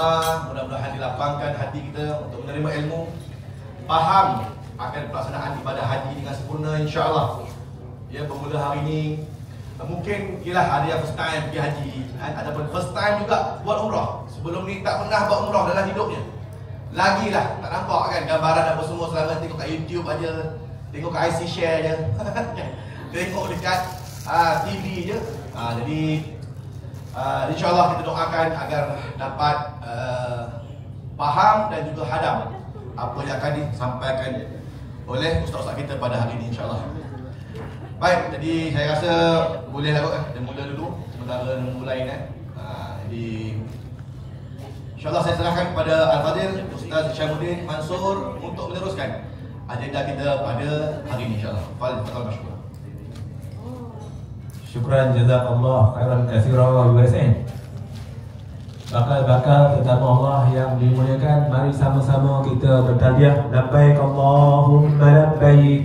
berdoa mudah-mudahan dilapangkan hati kita untuk menerima ilmu, faham akan pelaksanaan ibadah haji dengan sempurna insya-Allah. Ya, bermula hari ini mungkin ialah ada yang first time pergi haji, ataupun first time juga buat umrah. Sebelum ni tak pernah buat umrah dalam hidupnya. Lagilah tak nampak kan gambaran apa semua, selama tengok kat YouTube aja, tengok kat IC share je. Tengok dekat TV je. Jadi insya-Allah kita doakan agar dapat faham dan juga hadam apa yang akan disampaikan oleh ustaz-ustaz kita pada hari ini insya-Allah. Baik, jadi saya rasa bolehlah kot kita mula dulu sementara mulai jadi insya-Allah saya serahkan kepada Al-Fadhil Ustaz Syamuddin Mansur untuk meneruskan agenda kita pada hari ini insya-Allah. Fadhil masyaallah. Syukran jazakallah khairan katsiran wa bihasan. Bakal-bakal tetamu Allah yang dimuliakan, mari sama-sama kita bertalbiyah labbaik Allahumma labbaik.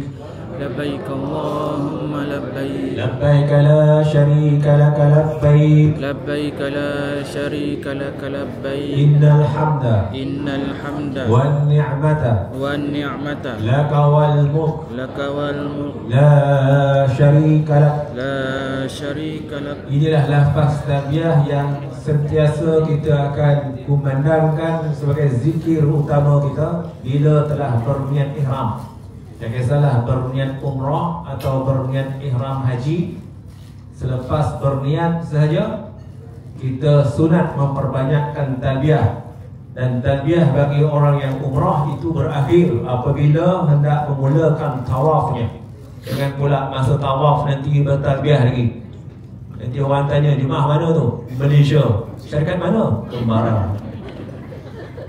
Labbaik Allahumma labbaik. Labbaik la syarika lak labbaik. Labbaik la syarika lak labbaik. Innal hamda wan ni'mata laka wal mulk la syarika lak. Inilah lafaz talbiyah yang sentiasa kita akan kumandangkan sebagai zikir utama kita bila telah berniat ihram. Jangan kisahlah berniat umrah atau berniat ihram haji. Selepas berniat sahaja kita sunat memperbanyakkan talbiyah. Dan talbiyah bagi orang yang umrah itu berakhir apabila hendak memulakan tawafnya. Jangan pula masa tawaf nanti bertalbiyah lagi. Nanti orang tanya, jemaah mana tu? Malaysia. Syarikat mana? Kembarang.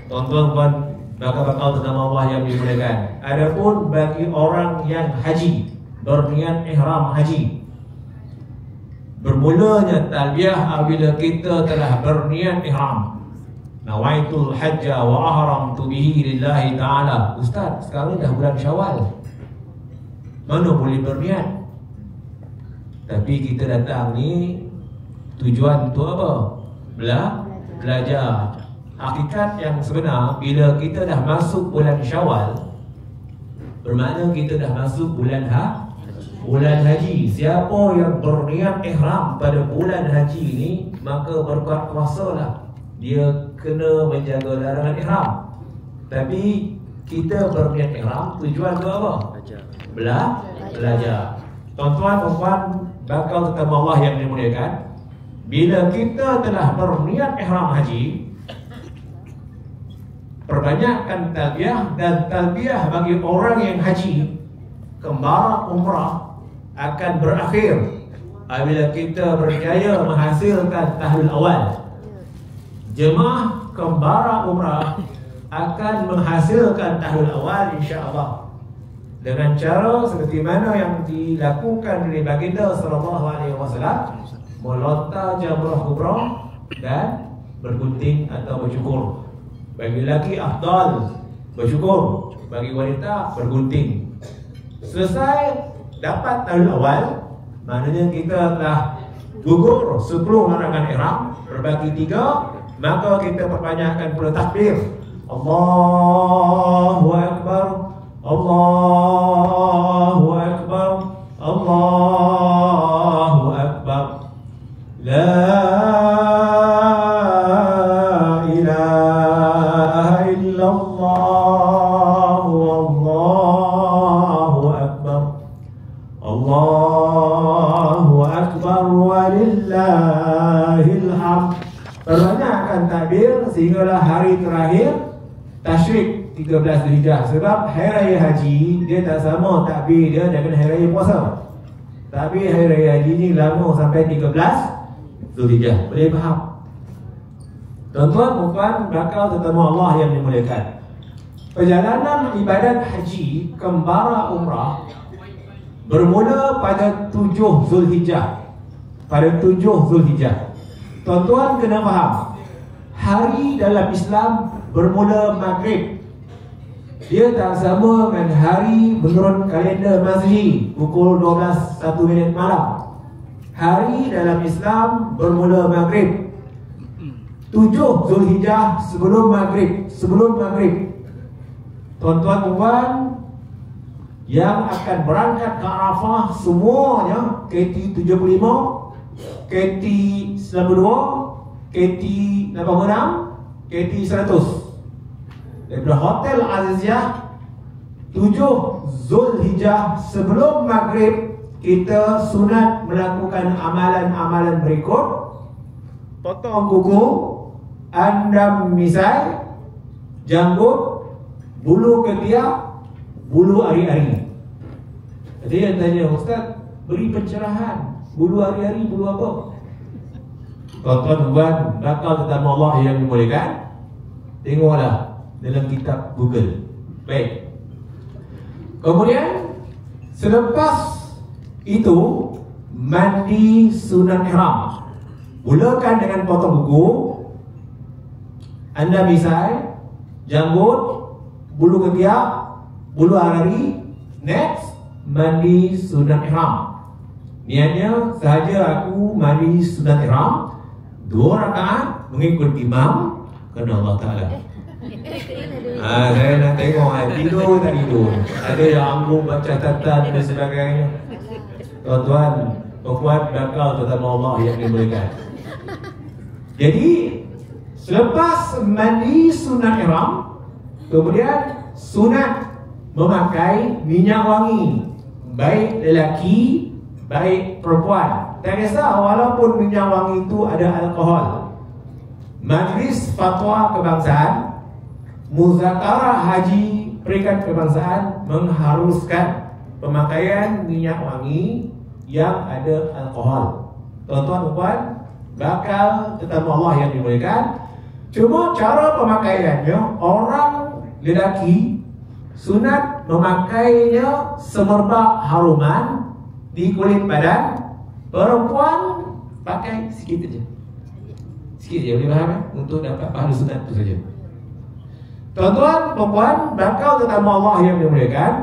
Tuan-tuan, bakal-bakal tentang Allah yang dimuliakan. Adapun bagi orang yang haji, berniat ihram haji, bermulanya talbiyah apabila kita telah berniat ihram. Nawaitul hajja wa ahramtu bihi lillahi ta'ala. Ustaz, sekarang dah bulan Syawal, mana boleh berniat? Tapi kita datang ni tujuan untuk apa? Belajar. Hakikat yang sebenar, bila kita dah masuk bulan Syawal, bermakna kita dah masuk bulan haji. Siapa yang berniat ihram pada bulan haji ini, maka berkuat kuasalah dia kena menjaga larangan ihram. Tapi kita berniat ihram tujuan untuk apa? Belajar. Tuan-tuan, puan-puan, bakal tetamu Allah yang dimuliakan, bila kita telah berniat ihram haji, perbanyakkan talbiyah. Dan talbiyah bagi orang yang haji kembara umrah akan berakhir apabila kita berjaya menghasilkan tahlul awal. Jemaah kembara umrah akan menghasilkan tahlul awal insya-Allah dengan cara seperti mana yang dilakukan oleh baginda sallallahu alaihi wasallam, melontar jamrah kubra dan bergunting atau bercukur. Bagi lelaki afdal bersyukur, bagi wanita bergunting. Selesai dapat tahlul awal, maknanya kita telah gugur 10 larangan ihram berbagi 3, maka kita perbanyakkan pula takbir. Allahu akbar, Allahu akbar, Allahu akbar. La perbanyakkan takbir sehinggalah hari terakhir tasyrik 13 Zulhijjah. Sebab hari raya haji dia tak sama takbir dia dengan hari raya puasa. Tapi hari raya haji ni lama sampai 13 Zulhijjah. Boleh faham? Tuan-tuan, puan-puan, bakal tetamu Allah yang dimuliakan, perjalanan ibadat haji kembara umrah bermula pada 7 Zulhijjah. Pada 7 Zulhijjah. Tuan-tuan kena faham, hari dalam Islam bermula maghrib. Dia tak sama dengan hari menurut kalender Masehi pukul 12:01 malam. Hari dalam Islam bermula maghrib. 7 Zulhijjah sebelum maghrib. Tuan-tuan puan yang akan berangkat ke Arafah semuanya KT 75, KT 92, KT 86, KT 100 daripada Hotel Aziziyah. 7 Zulhijjah sebelum maghrib kita sunat melakukan amalan-amalan berikut: potong kuku, andam misai, janggut, bulu ketiak, bulu ari-ari. Ada yang tanya, Ustaz, beri pencerahan, bulu ari-ari, bulu apa? Tuan-tuan puan, bakal tetamu Allah yang dimuliakan, tengoklah dalam kitab Google. Baik. Kemudian selepas itu mandi sunat ihram. Mulakan dengan potong kuku, andam misai, janggut, bulu ketiak, bulu ari. Next, mandi sunat ihram. Niatnya sahaja aku mandi sunat ihram 2 rakaat mengikut imam kerana Allah Ta'ala. Saya nak tengok tidur tak tidur, ada yang anggung baca catatan dan sebagainya. Tuan-tuan, puan bakal tetamu Allah yang dimuliakan. Jadi selepas mandi sunat ihram, kemudian sunat memakai minyak wangi, baik lelaki baik perempuan. Tak kisah walaupun minyak wangi itu ada alkohol. Majlis Fatwa Kebangsaan, Muzakarah Haji Peringkat Kebangsaan mengharuskan pemakaian minyak wangi yang ada alkohol. Tuan-tuan dan puan, bakal tetamu Allah yang dimuliakan, cuma cara pemakaiannya, orang lelaki sunat memakainya semerbak haruman di kulit badan. Perempuan pakai sikit saja. Sikit saja, boleh faham? Untuk dapat pahala sunat itu saja. Tuan-tuan, perempuan, bakal tetamu Allah yang dimuliakan,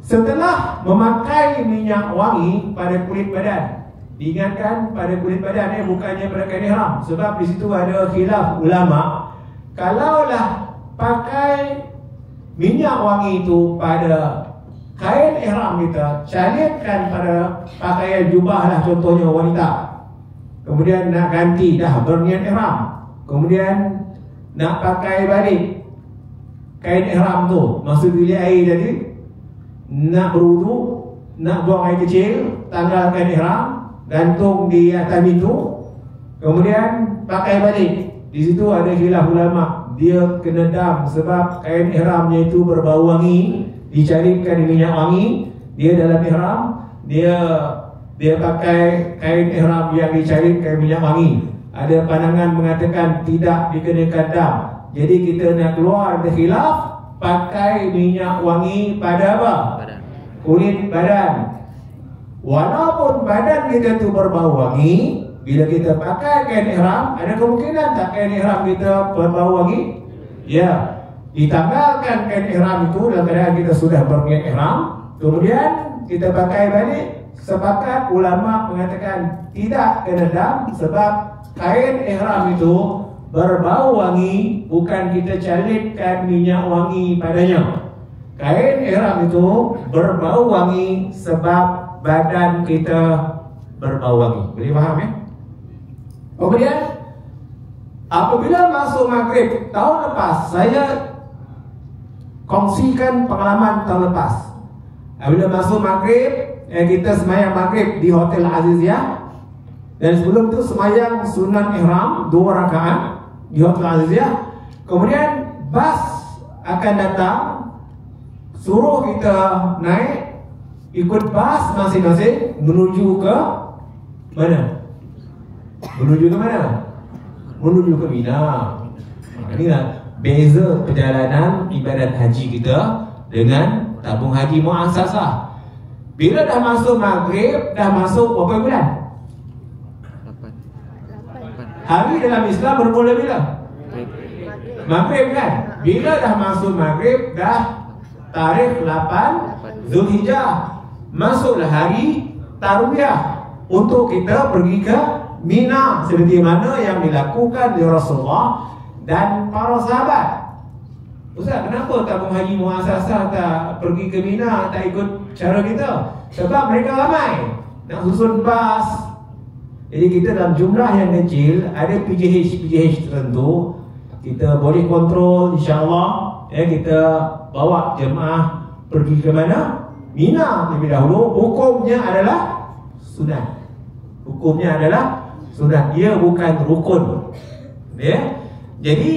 setelah memakai minyak wangi pada kulit badan, diingatkan pada kulit badan, bukannya pada kain ihram, sebab di situ ada khilaf ulama. Kalaulah pakai minyak wangi itu pada kain ihram kita, calitkan pada pakaian jubah lah, contohnya wanita, kemudian nak ganti, dah berniat ihram, kemudian nak pakai balik kain ihram tu, masuk bilik air tadi, nak berwudu, nak buang air kecil, tanggalkan ihram, gantung di atas pintu, kemudian pakai balik. Di situ ada khilaf ulama, dia kena dam sebab kain ihramnya itu berbau wangi, dicarikan di minyak wangi, dia dalam ihram, dia pakai kain ihram yang dicarikan minyak wangi. Ada pandangan mengatakan tidak dikenakan dam. Jadi kita nak keluar dari khilaf, pakai minyak wangi pada apa? Kulit badan. Walaupun badan kita tu berbau wangi, bila kita pakai kain ihram, ada kemungkinan tak kain ihram kita berbau wangi? Ya, ditanggalkan kain ihram itu dalam keadaan kita sudah berniat ihram, kemudian kita pakai balik. Sepakat ulama mengatakan tidak kena dam, sebab kain ihram itu berbau wangi, bukan kita calitkan minyak wangi padanya. Kain ihram itu berbau wangi sebab badan kita berbau wangi. Boleh faham ya? Kemudian apabila masuk maghrib tahun lepas, saya kongsikan pengalaman tahun lepas. Apabila masuk maghrib, kita semayang maghrib di Hotel Aziziyah, dan sebelum itu semayang sunat ihram 2 rakaat di Hotel Aziziyah. Kemudian bas akan datang, suruh kita naik, ikut bas masing-masing menuju ke mana? Menuju ke mana? Menuju ke Mina. Inilah beza perjalanan ibadat haji kita dengan tabung haji muassasah. Bila dah masuk maghrib, dah masuk berapa bulan? 8. Hari dalam Islam bermula bila? Maghrib kan? Bila dah masuk maghrib, dah tarikh 8 Zulhijjah, masuklah hari Tarwiyah untuk kita pergi ke Mina seperti mana yang dilakukan oleh Rasulullah dan para sahabat. Ustaz, kenapa tabung haji muassasah tak pergi ke Mina, tak ikut cara kita? Sebab mereka ramai nak susun bas. Jadi kita dalam jumlah yang kecil, ada PJH tertentu, kita boleh kontrol, insya-Allah. Kita bawa jemaah pergi ke mana? Mina lebih dahulu. Hukumnya adalah sunat. Hukumnya adalah sunat. Ia bukan rukun. Jadi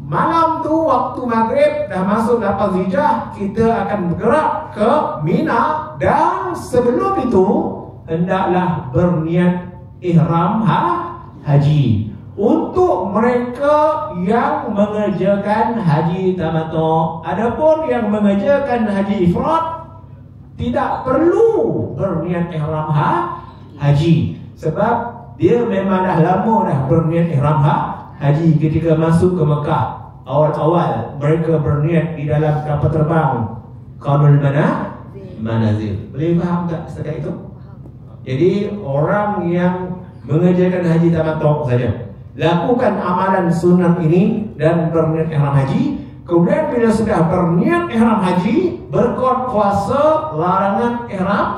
malam tu waktu maghrib dah masuk 8 Zulhijjah, kita akan bergerak ke Mina, dan sebelum itu hendaklah berniat ihram haji. Untuk mereka yang mengerjakan haji tamattu, adapun yang mengerjakan haji ifrad tidak perlu berniat ihram haji, sebab dia memang dah lama dah berniat ihram haji ketika masuk ke Mekah. Awal-awal mereka berniat di dalam kapal terbang Qanul Manazil. Boleh faham tak setakat itu? Jadi orang yang mengerjakan haji tamattu saja, lakukan amalan sunat ini dan berniat ihram haji. Kemudian bila sudah berniat ihram haji, berkuat puasa larangan ihram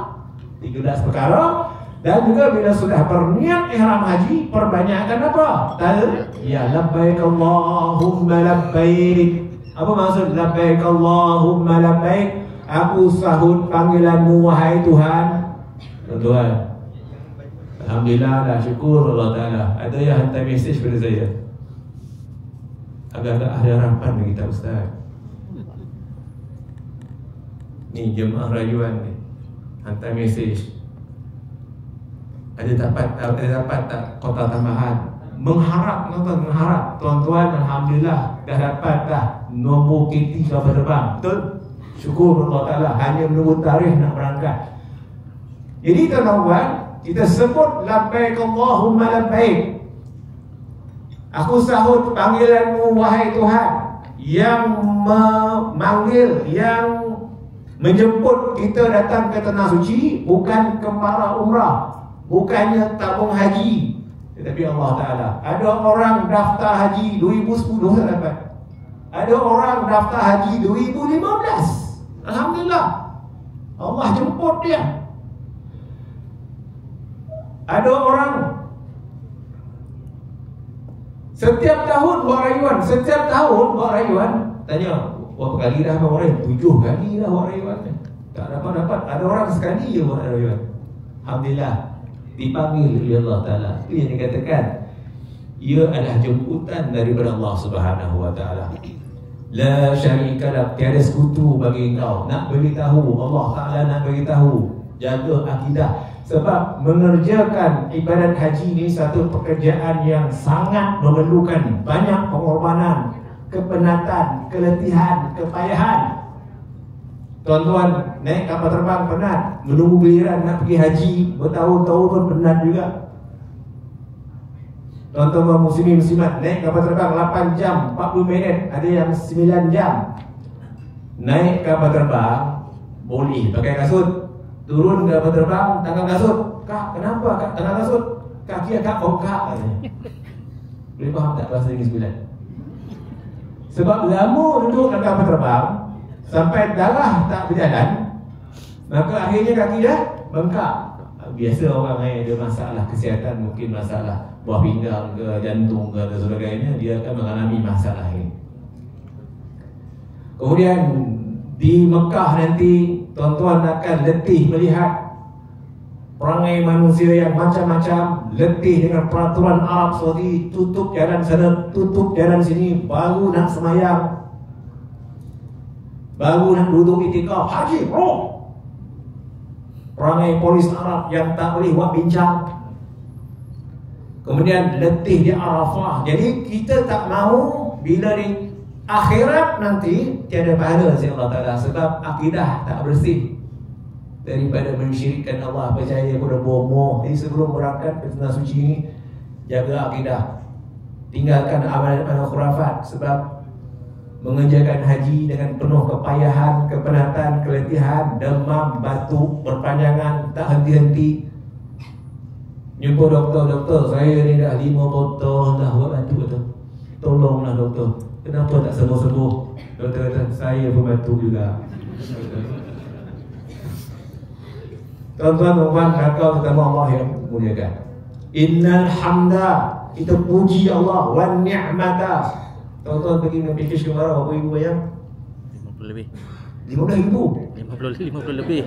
13 perkara. Dan juga bila sudah berniat ihram haji, perbanyakkan apa? Ya labbaik Allahumma labbaik. Apa maksud labbaik Allahumma labbaik? Aku sahut panggilanmu wahai Tuhan. Tuhan, alhamdulillah dah, syukur Allah Ta'ala. Ada yang hantar mesej pada saya, agak-agak ada harapan bagi kita Ustaz. Ni jemaah rayuan ni hantar mesej, ada dapat tak kota tambahan. Mengharap tuan-tuan, alhamdulillah dah dapat dah nombor KT kapal terbang. Betul? Syukur Allah Ta'ala, hanya menunggu tarikh nak berangkat. Jadi tuan-tuan, kita sebut labbaik Allahumma labbaik. Aku sahut panggilanmu wahai Tuhan, yang memanggil, yang menjemput kita datang ke tanah suci, bukan kemara umrah, bukannya tabung haji, tetapi Allah Ta'ala. Ada orang daftar haji 2010 dapat. Ada orang daftar haji 2015. Alhamdulillah, Allah jemput dia. Ada orang setiap tahun buat rayuan, tanya berapa kali dah buat rayuan? 7 kali dah buat rayuan. Tak dapat. Ada orang sekali je buat rayuan. Alhamdulillah, dipanggil oleh Allah Ta'ala. Itu yang dikatakan, ia adalah jemputan daripada Allah Subhanahu Wa Ta'ala. La syarika lah, tiada sekutu bagi engkau. Nak beritahu, Allah Ta'ala nak beritahu, jaga akidah. Sebab mengerjakan ibadat haji ini satu pekerjaan yang sangat memerlukan banyak pengorbanan, kepenatan, keletihan, kepayahan. Tuan-tuan naik kapal terbang penat, menunggu giliran nak pergi haji bertahun-tahun pun penat juga. Tuan-tuan muslimin muslimat naik kapal terbang 8 jam 40 minit, ada yang 9 jam. Naik kapal terbang boleh pakai kasut, turun kapal terbang tangan kasut. Kak, kenapa kak tangan kasut? Kaki kak bongkak katanya. Boleh faham tak bahasa Inggeris 9? Sebab lama duduk dalam kapal terbang sampai darah tak berjalan, maka akhirnya kaki dah bengkak. Biasa orang ada masalah kesihatan, mungkin masalah buah pinggang ke jantung ke dan sebagainya, dia akan mengalami masalah ini. Kemudian di Mekah nanti tuan-tuan akan letih melihat perangai manusia yang macam-macam, letih dengan peraturan Arab Saudi, tutup jalan sana, tutup jalan sini, baru nak semayang, baru nak duduk itikaf haji, perangai polis Arab yang tak boleh buat bincang. Kemudian letih di Arafah. Jadi kita tak mahu bila di akhirat nanti tiada pahala oleh Allah Ta'ala, sebab akidah tak bersih daripada mensyirikkan Allah, percaya kepada bomoh. Jadi sebelum berangkat ke tanah suci ini, jaga akidah, tinggalkan amalan-amalan khurafat. Sebab mengerjakan haji dengan penuh kepayahan, kepenatan, keletihan, demam, batuk, berpanjangan, tak henti-henti. Jumpa doktor, saya ni dah 5 botol dah buat batuk tu. Tolonglah doktor, kenapa tak sembuh-sembuh? Doktor kata, saya pun batuk juga. Tuan-tuan, nakal pertama Allah yang muliakan. Innal hamda, kita puji Allah, wan ni'mata. Tuan-tuan pergi dengan package kemara berapa ribu ayam? 50 lebih. 15,000. 50 lebih.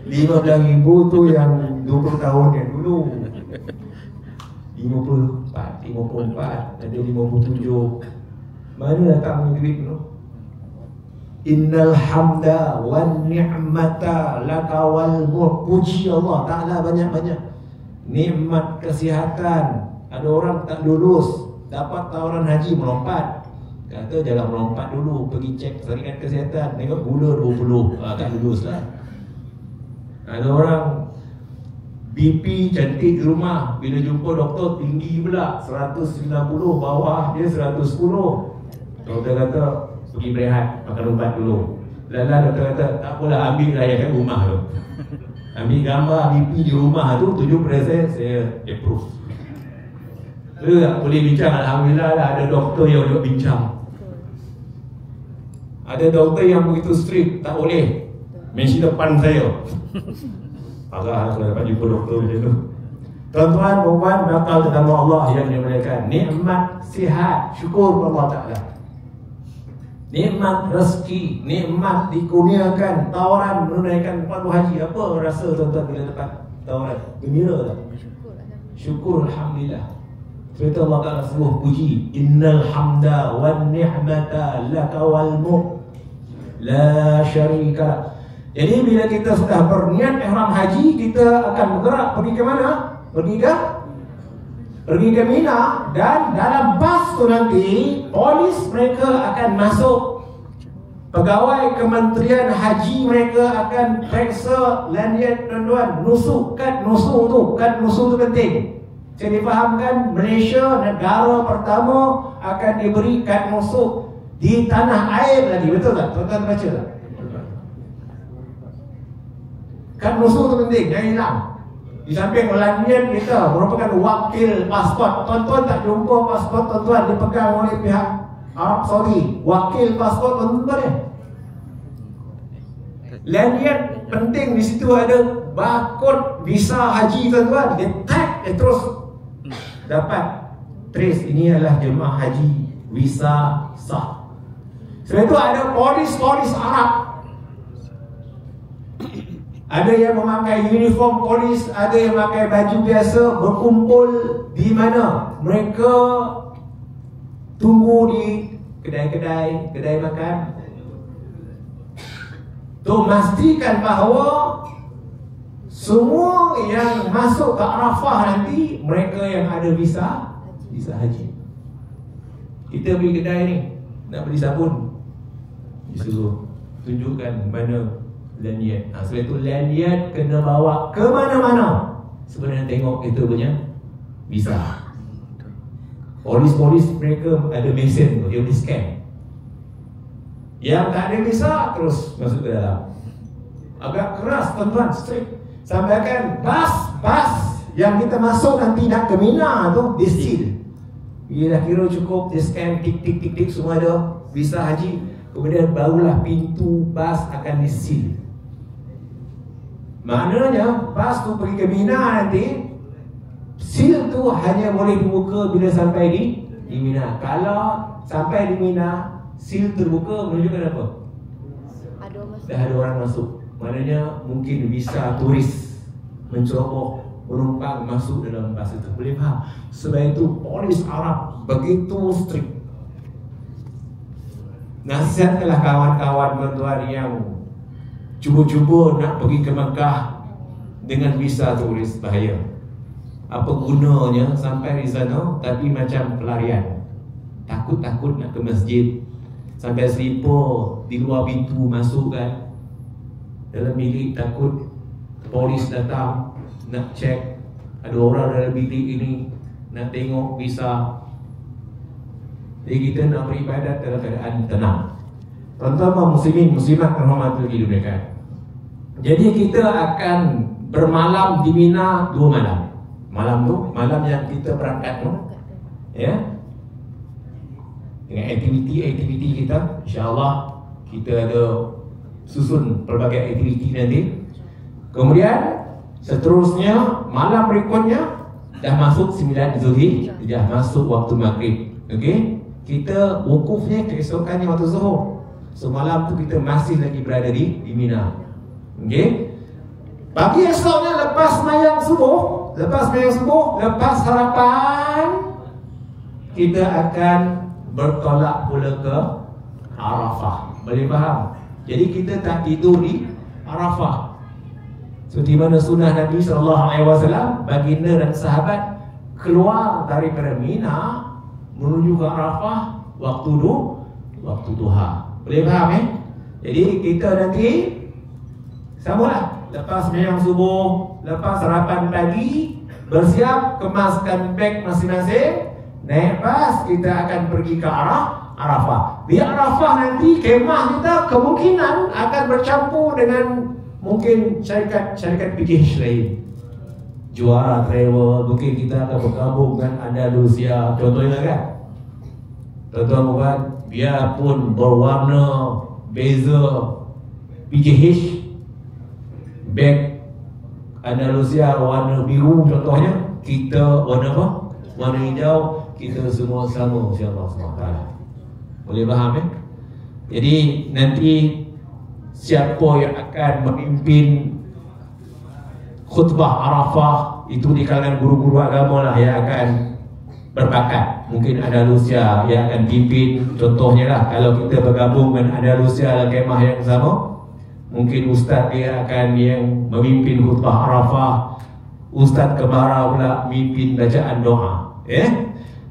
15,000 tu yang 20 tahun yang dulu. 54, ada 57. Mana datang duit tu? Innal hamda wan ni'mata laka wal mulk. Puji Allah Ta'ala banyak-banyak. Nikmat kesihatan. Ada orang tak lulus, dapat tawaran haji melompat. Kata jangan melompat dulu, pergi cek saringan kesihatan. Tengok gula 20, tak lulus lah. Ada orang BP cantik di rumah, bila jumpa doktor tinggi pula 190, bawah dia 110. Doktor kata pergi berehat, makan ubat dulu. Lala doktor kata tak apalah, ambil lah yang kat rumah tu. Ambil gambar BP di rumah tu, 7% saya approve. Tak boleh bincang, alhamdulillah lah ada doktor yang boleh bincang. Ada doktor yang begitu strict, tak boleh mention depan saya. Parah kalau dapat jumpa doktor macam tu. Tuan-tuan, puan, nakal nama Allah yang dimuliakan. Nikmat sihat, syukur Allah Ta'ala. Nikmat rezeki, nikmat dikurniakan, tawaran menunaikan fardu haji. Apa rasa tuan-tuan bila dapat tawaran? Gembira tak? Syukur, alhamdulillah. Sebab Allah Ta'ala sungguh puji. Innal hamda wan ni'mata laka wal mulk la syarika. Jadi bila kita sudah berniat ihram haji, kita akan bergerak pergi ke mana? Pergi ke Mina. Dan dalam bas tu nanti polis mereka akan masuk. Pegawai Kementerian Haji mereka akan periksa lanyard tuan-tuan. Nusuk, kad nusuk tu penting. Saya difahamkan Malaysia negara pertama akan diberi kad nusuk di tanah air lagi. Betul tak? Tuan-tuan baca tak? Kad nusuk tu penting, jangan hilang. Di samping lanyard kita merupakan wakil pasport. Tuan-tuan tak jumpa pasport tuan-tuan dipegang oleh pihak Arab Saudi. Wakil pasport tuan-tuan dia. Lanyard penting, di situ ada barcode visa haji tuan-tuan. Dia tag, dia terus dapat trace ini adalah jemaah haji, visa sah. Sebab itu ada polis Arab. Ada yang memakai uniform polis, ada yang memakai baju biasa, berkumpul di mana? Mereka tunggu di kedai makan. Tu memastikan bahawa semua yang masuk ke Arafah nanti mereka yang ada visa haji. Kita pergi kedai ni nak beli sabun, disuruh tunjukkan mana lanyard. Sebab itu lanyard kena bawa ke mana-mana. Sebenarnya tengok kita punya visa. Polis mereka ada mesin tu, dia boleh scan. Yang tak ada visa terus masuk ke dalam. Agak keras tuan-tuan, strict. Sampaikan bas yang kita masuk nanti nak ke Mina tu, dia seal. Bila dah kira cukup, dia scan tik semua ada visa haji. Kemudian barulah pintu bas akan di seal. Maknanya bas tu pergi ke Mina nanti, seal tu hanya boleh dibuka bila sampai di Mina. Kalau sampai di Mina, seal terbuka menunjukkan apa? Dah ada orang masuk. Maknanya mungkin visa turis menceroboh penumpang masuk dalam bas itu. Boleh faham? Sebab itu polis Arab begitu strict. Nasihatkanlah kawan-kawan tuan-tuan yang cuba-cuba nak pergi ke Mekah dengan visa turis, bahaya. Apa gunanya sampai di sana tapi macam pelarian. Takut-takut nak ke masjid, sampai selipar di luar pintu masuk kan. Dalam bilik takut polis datang nak cek ada orang dalam bilik ini, nak tengok visa. Jadi kita nak beribadat dalam keadaan tenang. Tuan-tuan muslimin muslimat terhormat dimuliakan. Jadi kita akan bermalam di Mina 2 malam. Malam tu, malam yang kita berangkat tu, ya, dengan aktiviti kita, insyaAllah kita ada susun pelbagai aktiviti nanti. Kemudian seterusnya malam berikutnya dah masuk 9 Zulhijjah, masuk waktu maghrib. Okey, kita wukufnya keesokannya waktu zuhur. So malam tu kita masih lagi berada di Mina. Okey. Pagi esoknya lepas mayang subuh, lepas sarapan, kita akan bertolak pula ke Arafah. Boleh faham? Jadi kita tak tidur di Arafah. Seperti mana sunnah Nabi SAW, baginda dan sahabat keluar daripada Mina menuju ke Arafah waktu duha. Boleh faham Jadi kita nanti samalah, lepas mayang subuh, lepas sarapan pagi, bersiap, kemaskan beg masing-masing, naik bas, kita akan pergi ke Arafah. Di Arafah nanti kemah kita kemungkinan akan bercampur dengan mungkin syarikat PKH lain, Juara Travel. Mungkin kita akan bergabung dengan Andalusia, contohnya kan. Tuan-tuan, biarpun berwarna beza PKH, beg Andalusia warna biru contohnya, kita warna apa? Warna hijau, kita semua sama insya-Allah SWT. Boleh faham Jadi nanti siapa yang akan memimpin khutbah Arafah itu di kalangan guru-guru agama lah yang akan berbakat. Mungkin Andalusia yang akan pimpin, contohnya lah kalau kita bergabung dengan Andalusia dalam kemah yang sama, mungkin ustaz dia akan yang memimpin khutbah Arafah, ustaz kebara pula memimpin bacaan doa.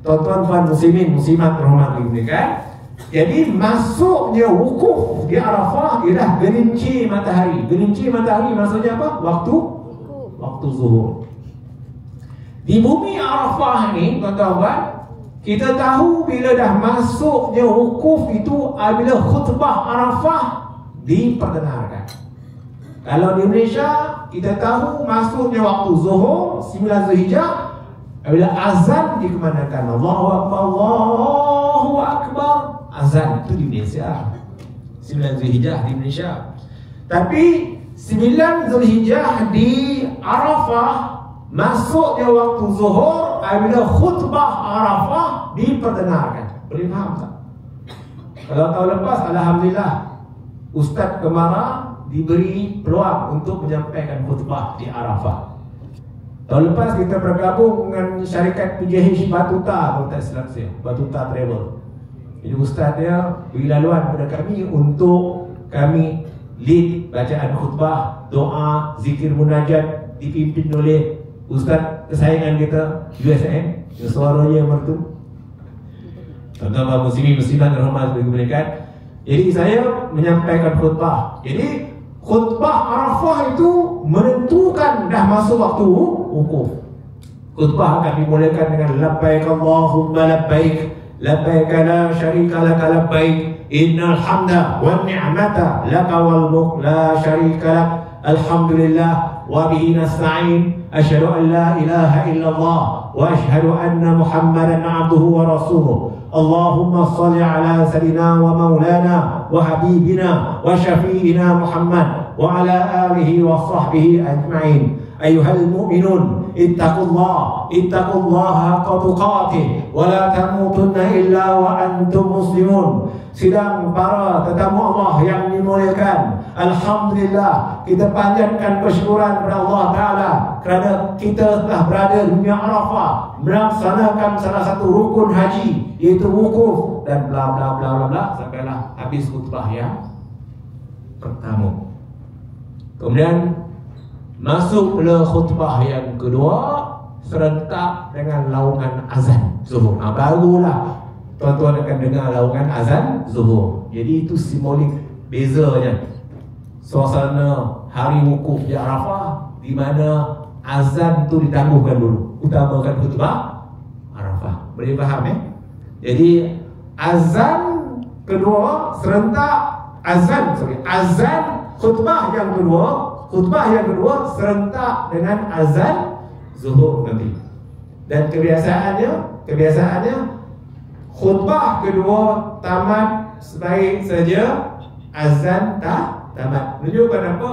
Tuan-tuan muslimin muslimat rahmat ini kan. Jadi masuknya wukuf di Arafah ialah gelincir matahari. Gelincir matahari maksudnya apa? Waktu zuhur. Di bumi Arafah ni tuan-tuan, kita tahu bila dah masuknya wukuf itu bila khutbah Arafah diperdengarkan. Kalau di Indonesia kita tahu masuknya waktu zuhur 9 Zulhijjah, bila azan dikumandangkan Allahu Akbar, Allahu Akbar, azan itu di Indonesia 9 Zulhijjah di Indonesia. Tapi 9 Zulhijjah di Arafah masuknya waktu zuhur bila khutbah Arafah diperdengarkan. Boleh faham tak? Kalau tahun lepas alhamdulillah Ustaz Kemara diberi peluang untuk menyampaikan khutbah di Arafah. Tahun lepas kita bergabung dengan syarikat PJH Batuta, kalau tak silap saya, Batuta Travel. Jadi Ustaz dia beri laluan kepada kami untuk kami lead bacaan khutbah, doa, zikir munajat dipimpin oleh Ustaz kesayangan kita USN, yang suaranya mertu. Tuan-tuan muslimin muslimat rahmat kemuliaan. Jadi saya menyampaikan khutbah. Jadi khutbah Arafah itu menentukan dah masuk waktu wukuf. Khutbah akan dimulakan dengan labbaik Allahumma labbaik, labbaik la syarika laka labbaik, innal hamda wan ni'mata laka wal mulk la syarika lak, alhamdulillah wa bihi nasta'in, asyhadu an la ilaha illallah wa asyhadu anna Muhammadan 'abduhu wa rasuluh. Allahumma salli ala sayyidina wa maulana wa habibina wa syafi'ina Muhammad wa ala alihi wa sahbihi ajma'in. Ayuhal mu'minun ittaqullah haqqa tuqatih wa la tamutunna illa wa antum muslimun. Sidang para tetamu Allah yang dimuliakan, alhamdulillah kita panjatkan bersyukuran kepada Allah Ta'ala kerana kita telah berada di dunia Arafah melaksanakan salah satu rukun haji, iaitu wukuf dan bla bla bla bla bla sampailah habis khutbah yang pertama. Kemudian masuk pula khutbah yang kedua serentak dengan laungan azan zuhur. Barulah tuan-tuan akan dengar laungan azan zuhur. Jadi itu simbolik bezanya suasana hari wukuf di Arafah, di mana azan tu ditangguhkan dulu, utamakan khutbah Arafah. Boleh faham Jadi azan kedua serentak azan khutbah yang kedua, khutbah yang kedua serentak dengan azan zuhur nanti. Dan kebiasaannya khutbah kedua tamat sebaik saja azan tamat. Menunjukkan apa?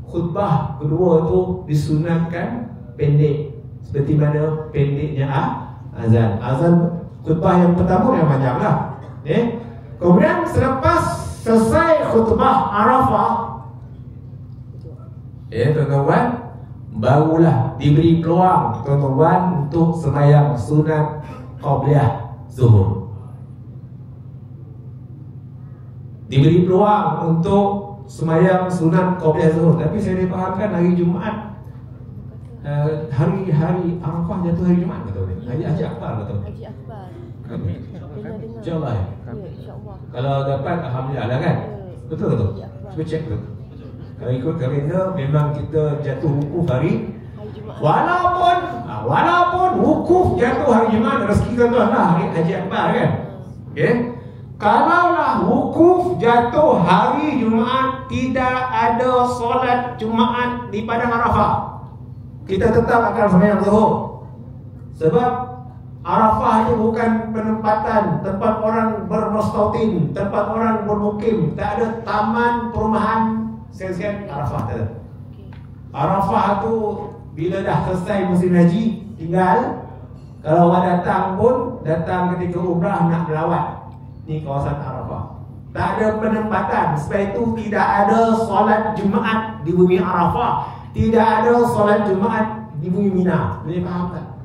Khutbah kedua tu disunatkan pendek, seperti mana pendeknya azan. Khutbah yang pertama yang panjang lah. Kemudian selepas selesai khutbah Arafah, tuan-tuan, barulah diberi peluang tuan-tuan untuk sembahyang sunat qabliyah zuhur. Diberi peluang untuk sembahyang sunat qabliyah zuhur. Tapi saya difahamkan hari Jumaat, hari Arafah jatuh hari Jumaat, betul ni? Haji Akbar, betul? Haji Akbar. InsyaAllah ya? InsyaAllah. Kalau dapat, alhamdulillah lah kan? Betul? Cuba cek betul. Kalau ikut kalender, memang kita jatuh wukuf hari Jumaat. Walaupun wukuf jatuh hari Jumaat, rezeki tuan-tuan lah hari Haji Akbar kan? Kalaulah wukuf jatuh hari Jumaat, tidak ada solat Jumaat di Padang Arafah, kita tetap akan sembahyang zuhur. Sebab Arafah itu bukan penempatan tempat orang bermustautin, tempat orang bermukim. Tak ada taman perumahan sekian Arafah tak ada. Arafah tu bila dah selesai musim haji, tinggal kalau awak datang pun datang ketika umrah nak melawat. Ni kawasan Arafah. Tak ada penempatan. Sebab itu tidak ada solat Jumaat di bumi Arafah, tidak ada solat Jumaat di bumi Mina. Boleh faham tak?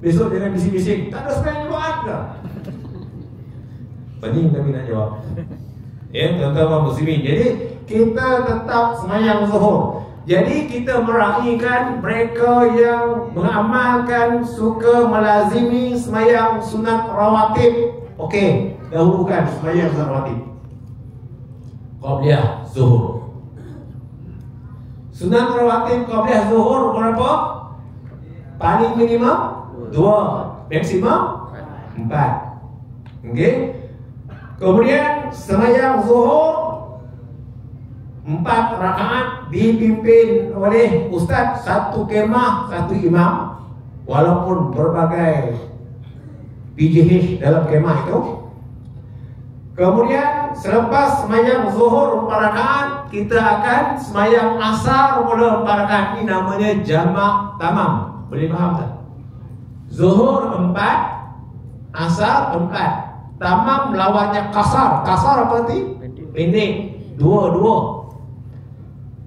Besok jangan bising-bising, tak ada sembahyang Jumaat ke? Pening kami nak jawab. Tuan-tuan muslimin. Jadi kita tetap sembahyang zuhur. Jadi kita meraihkan mereka yang mengamalkan, suka melazimi sembahyang sunat rawatib. Okey, dahulukan sembahyang sunat rawatib qabliyah zuhur. Sunat rawatib qabliyah zuhur berapa? Paling minimum 2, maksimum 4. Okey. Kemudian sembahyang zuhur 4 rakaat dipimpin oleh ustaz, satu kemah, satu imam. Walaupun berbagai PJH dalam kemah itu. Kemudian selepas sembahyang zuhur 4 rakaat, kita akan sembahyang asar pula 4 rakaat. Ini namanya jamak tamam. Boleh faham tak? Zuhur 4, asar 4. Tamam lawannya kasar. Kasar apa arti? Pendek. Dua.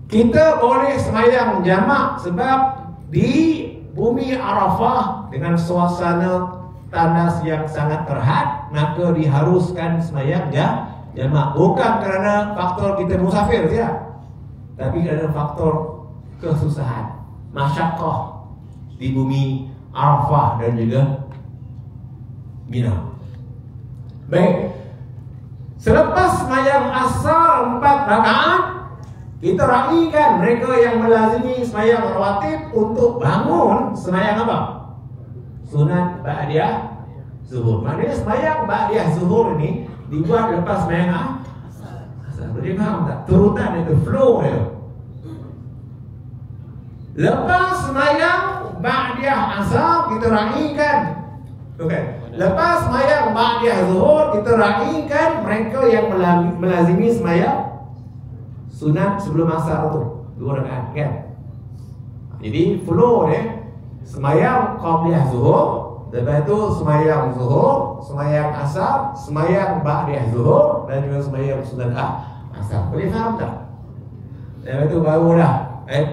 Kita boleh sembahyang jamak sebab di bumi Arafah dengan suasana tandas yang sangat terhad, maka diharuskan sembahyang jamak. Bukan kerana faktor kita musafir tidak, tapi kerana faktor kesusahan, masyaqqah di bumi Arafah dan juga Mina. Baik. Selepas sembahyang asar 4 rakaat, kita raihkan mereka yang melazimi sembahyang rawatib untuk bangun sembahyang apa? Sunat ba'diyah zuhur. Maknanya sembahyang ba'diyah zuhur ini dibuat lepas sembahyang asar. Boleh faham tak? Turutan itu, flow itu. Lepas sembahyang ba'diyah asar, kita raihkan. Okay. Lepas sembahyang ba'diyah zuhur, kita raihkan mereka yang melazimi sembahyang sunat sebelum asar tu 2 rakaat kan. Jadi flow dia, sembahyang qabliyah zuhur, lepas tu sembahyang zuhur, sembahyang asar, sembahyang ba'diyah zuhur, dan juga sembahyang sunat asar. Boleh faham tak? Lepas tu barulah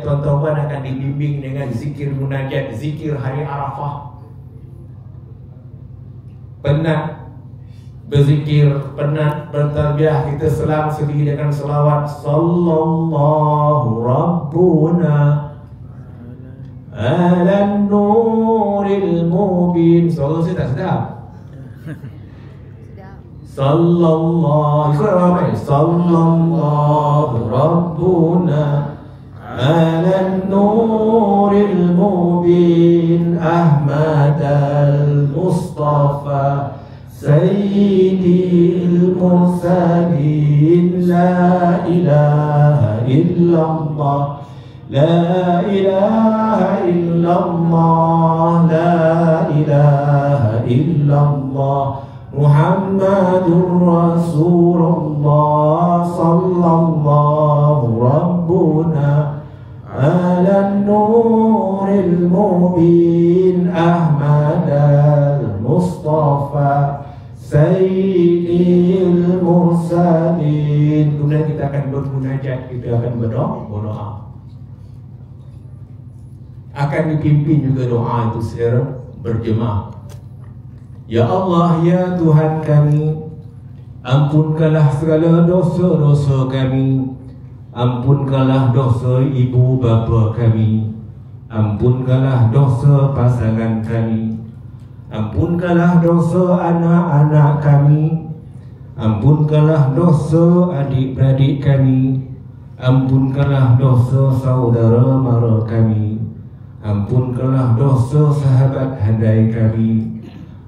tuan-tuan akan dibimbing dengan zikir munajat, zikir hari Arafah. Penat berzikir, penat bertarbiyah, kita selang sendiri dengan selawat sallallahu rabbuna ala nuril mubin. Sallallahu saya tak sedap. Sallallahu, ikut apa? Sallallahu rabbuna ala nuril mubin Ahmad al-Mustafa Sayyidil Mursalin, la ilaha illallah لا إله إلا الله لا إله إلا الله محمد رسول الله صلى الله ربنا على النور المبين أحمد المصطفى Sayyidil Mursalin. Kemudian kita akan bermunajat, kita akan berdoa. Akan dipimpin juga doa itu secara berjemaah. Ya Allah, ya Tuhan kami, ampunkanlah segala dosa-dosa kami. Ampunkanlah dosa ibu bapa kami. Ampunkanlah dosa pasangan kami. Ampunkanlah dosa anak-anak kami. Ampunkanlah dosa adik-beradik kami. Ampunkanlah dosa saudara mara kami. Ampunkanlah dosa sahabat handai kami.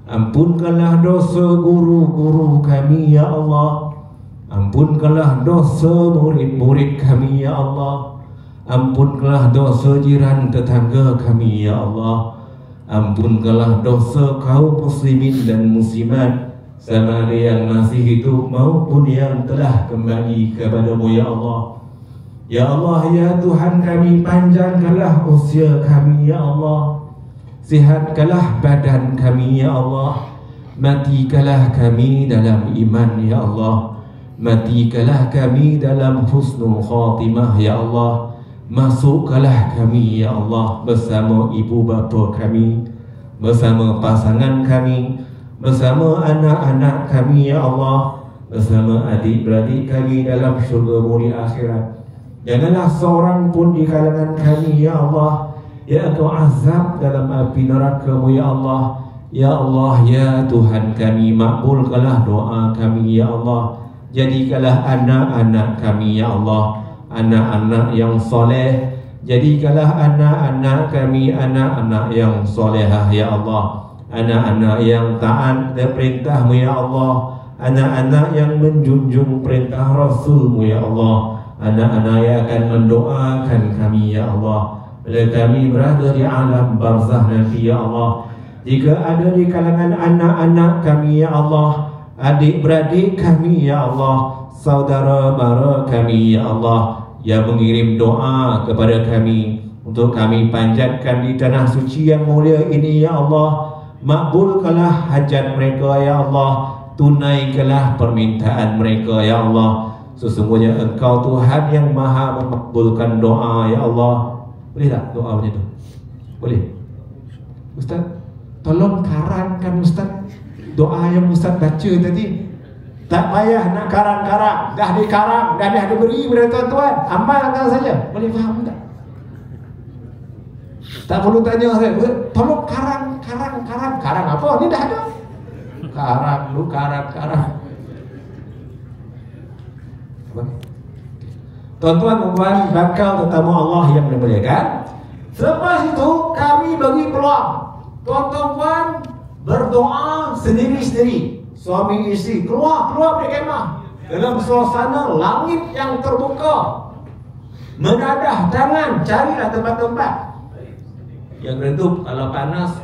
Ampunkanlah dosa guru-guru kami ya Allah. Ampunkanlah dosa murid-murid kami ya Allah. Ampunkanlah dosa jiran tetangga kami ya Allah. Ampunkanlah dosa kaum muslimin dan muslimat, sama ada yang masih hidup maupun yang telah kembali kepadamu ya Allah. Ya Allah, ya Tuhan kami, panjangkanlah usia kami ya Allah. Sihatkanlah badan kami ya Allah. Matikanlah kami dalam iman ya Allah. Matikanlah kami dalam husnul khatimah ya Allah. Masukkanlah kami ya Allah bersama ibu bapa kami, bersama pasangan kami, bersama anak-anak kami ya Allah, bersama adik-beradik kami dalam syurga di akhirat. Janganlah seorang pun di kalangan kami ya Allah yang Engkau azab dalam api neraka-Mu ya Allah. Ya Allah, ya Tuhan kami, makbulkanlah doa kami ya Allah. Jadikanlah anak-anak kami ya Allah anak-anak yang soleh. Jadikanlah anak-anak kami anak-anak yang solehah ya Allah. Anak-anak yang taat dan perintah-Mu ya Allah. Anak-anak yang menjunjung perintah Rasul-Mu ya Allah. Anak-anak yang akan mendoakan kami ya Allah bila kami berada di alam barzah nanti ya Allah. Jika ada di kalangan anak-anak kami ya Allah, adik-beradik kami ya Allah, saudara mara kami ya Allah, yang mengirim doa kepada kami untuk kami panjatkan di tanah suci yang mulia ini ya Allah. Makbulkanlah hajat mereka ya Allah. Tunaikanlah permintaan mereka ya Allah. Sesungguhnya Engkau Tuhan yang maha memakbulkan doa ya Allah. Boleh tak doa macam tu? Boleh? Ustaz, tolong karangkan Ustaz doa yang Ustaz baca tadi. Tak payah nak karang-karang, dah dikarang, dah diberi kepada tuan-tuan. Amalkan saja. Boleh faham tak? Tak perlu tanya saya, tolong karang. Karang apa? Ni dah ada. Karang. Tuan-tuan, bakal tetamu Allah yang dimuliakan. Selepas itu kami bagi peluang tuan-tuan berdoa sendiri-sendiri. Suami isteri keluar dari kemah dalam suasana langit yang terbuka. Menadah tangan, carilah tempat-tempat yang redup. Kalau panas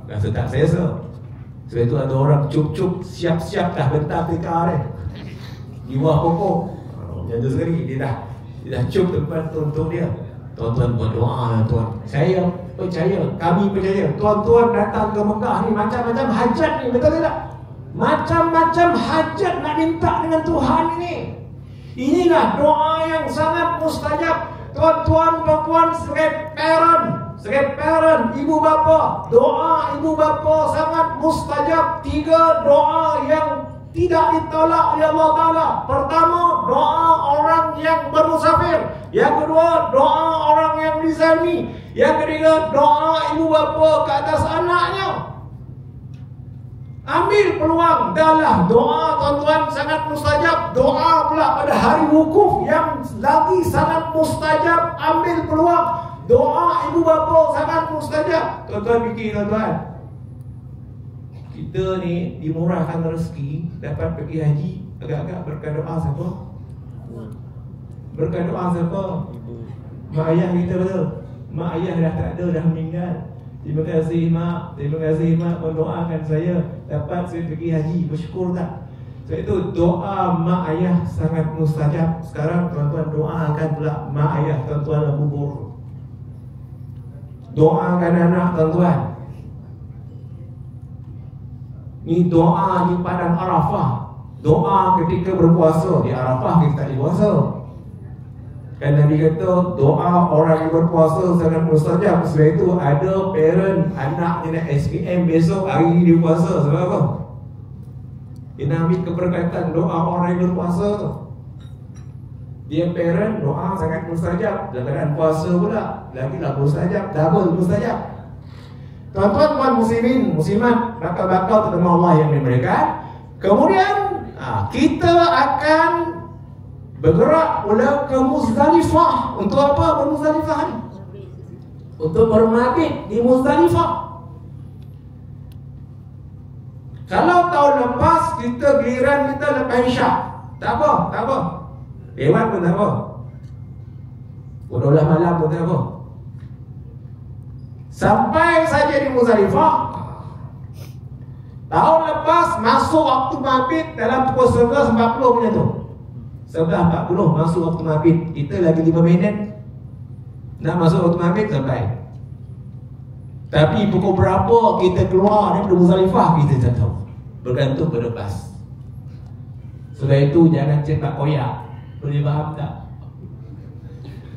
rasa tak selesa. Sebab itu ada orang cup-cup, siap-siap dah bentar tikar di bawah pokok. Jatuh sekali dia dah cup tempat untuk dia. Tuan-tuan berdoa tuan. Saya percaya, kami percaya tuan-tuan datang ke Mekah ni macam-macam hajat ni, betul tidak? Macam-macam hajat nak minta dengan Tuhan ini. Inilah doa yang sangat mustajab. Tuan-tuan, puan-puan, sebagai parent, ibu bapa, doa ibu bapa sangat mustajab. 3 doa yang tidak ditolak oleh Allah Ta'ala. Pertama, doa orang yang bermusafir. Yang kedua, doa orang yang dizalimi. Yang ketiga, doa ibu bapa ke atas anaknya. Ambil peluang. Dahlah doa tuan-tuan sangat mustajab. Doa pula pada hari wukuf yang lagi sangat mustajab. Ambil peluang. Doa ibu bapa sangat mustajab. Tuan-tuan fikir tuan-tuan, kita ni dimurahkan rezeki dapat pergi haji, agak-agak berkat doa siapa? Berkat doa siapa? mak ayah kita betul. Mak ayah dah tak ada, dah meninggal. Terima kasih mak, terima kasih mak mendoakan saya dapat saya pergi haji. Bersyukur tak? Sebab itu doa mak ayah sangat mustajab. Sekarang tuan-tuan doakan pula mak ayah tuan-tuan kubur. Doakan anak tuan-tuan. Ni doa di padang Arafah. Doa ketika berpuasa. Di Arafah kita tak berpuasa. Kan Nabi kata doa orang yang berpuasa sangat mustajab. Sebab itu ada parent anak nak SPM besok hari ni dia puasa. Sebab apa? Dia ambil keberkatan doa orang yang berpuasa tu. Dia parent doa sangat mustajab. Dalam keadaan puasa pula lagilah mustajab, double mustajab. Tuan-tuan muslimin, muslimat, bakal-bakal terima Allah yang dimuliakan. Kemudian kita akan bergerak pula ke Muzdalifah. Untuk apa Muzdalifah ni? Untuk bermabit di Muzdalifah. Kalau tahun lepas kita giliran kita lepas Isyak, tak apa, tak apa. Lewat pun tak apa. Pukul 12 malam pun tak apa. Sampai saja di Muzdalifah. Tahun lepas masuk waktu mabit dalam pukul 11.40 macam tu. 11.40 masuk waktu mabit. Kita lagi 5 minit nak masuk waktu mabit sampai. Tapi pukul berapa kita keluar daripada Muzdalifah kita tak tahu. Bergantung pada bas. Sebab itu jangan cepat koyak. Boleh faham tak?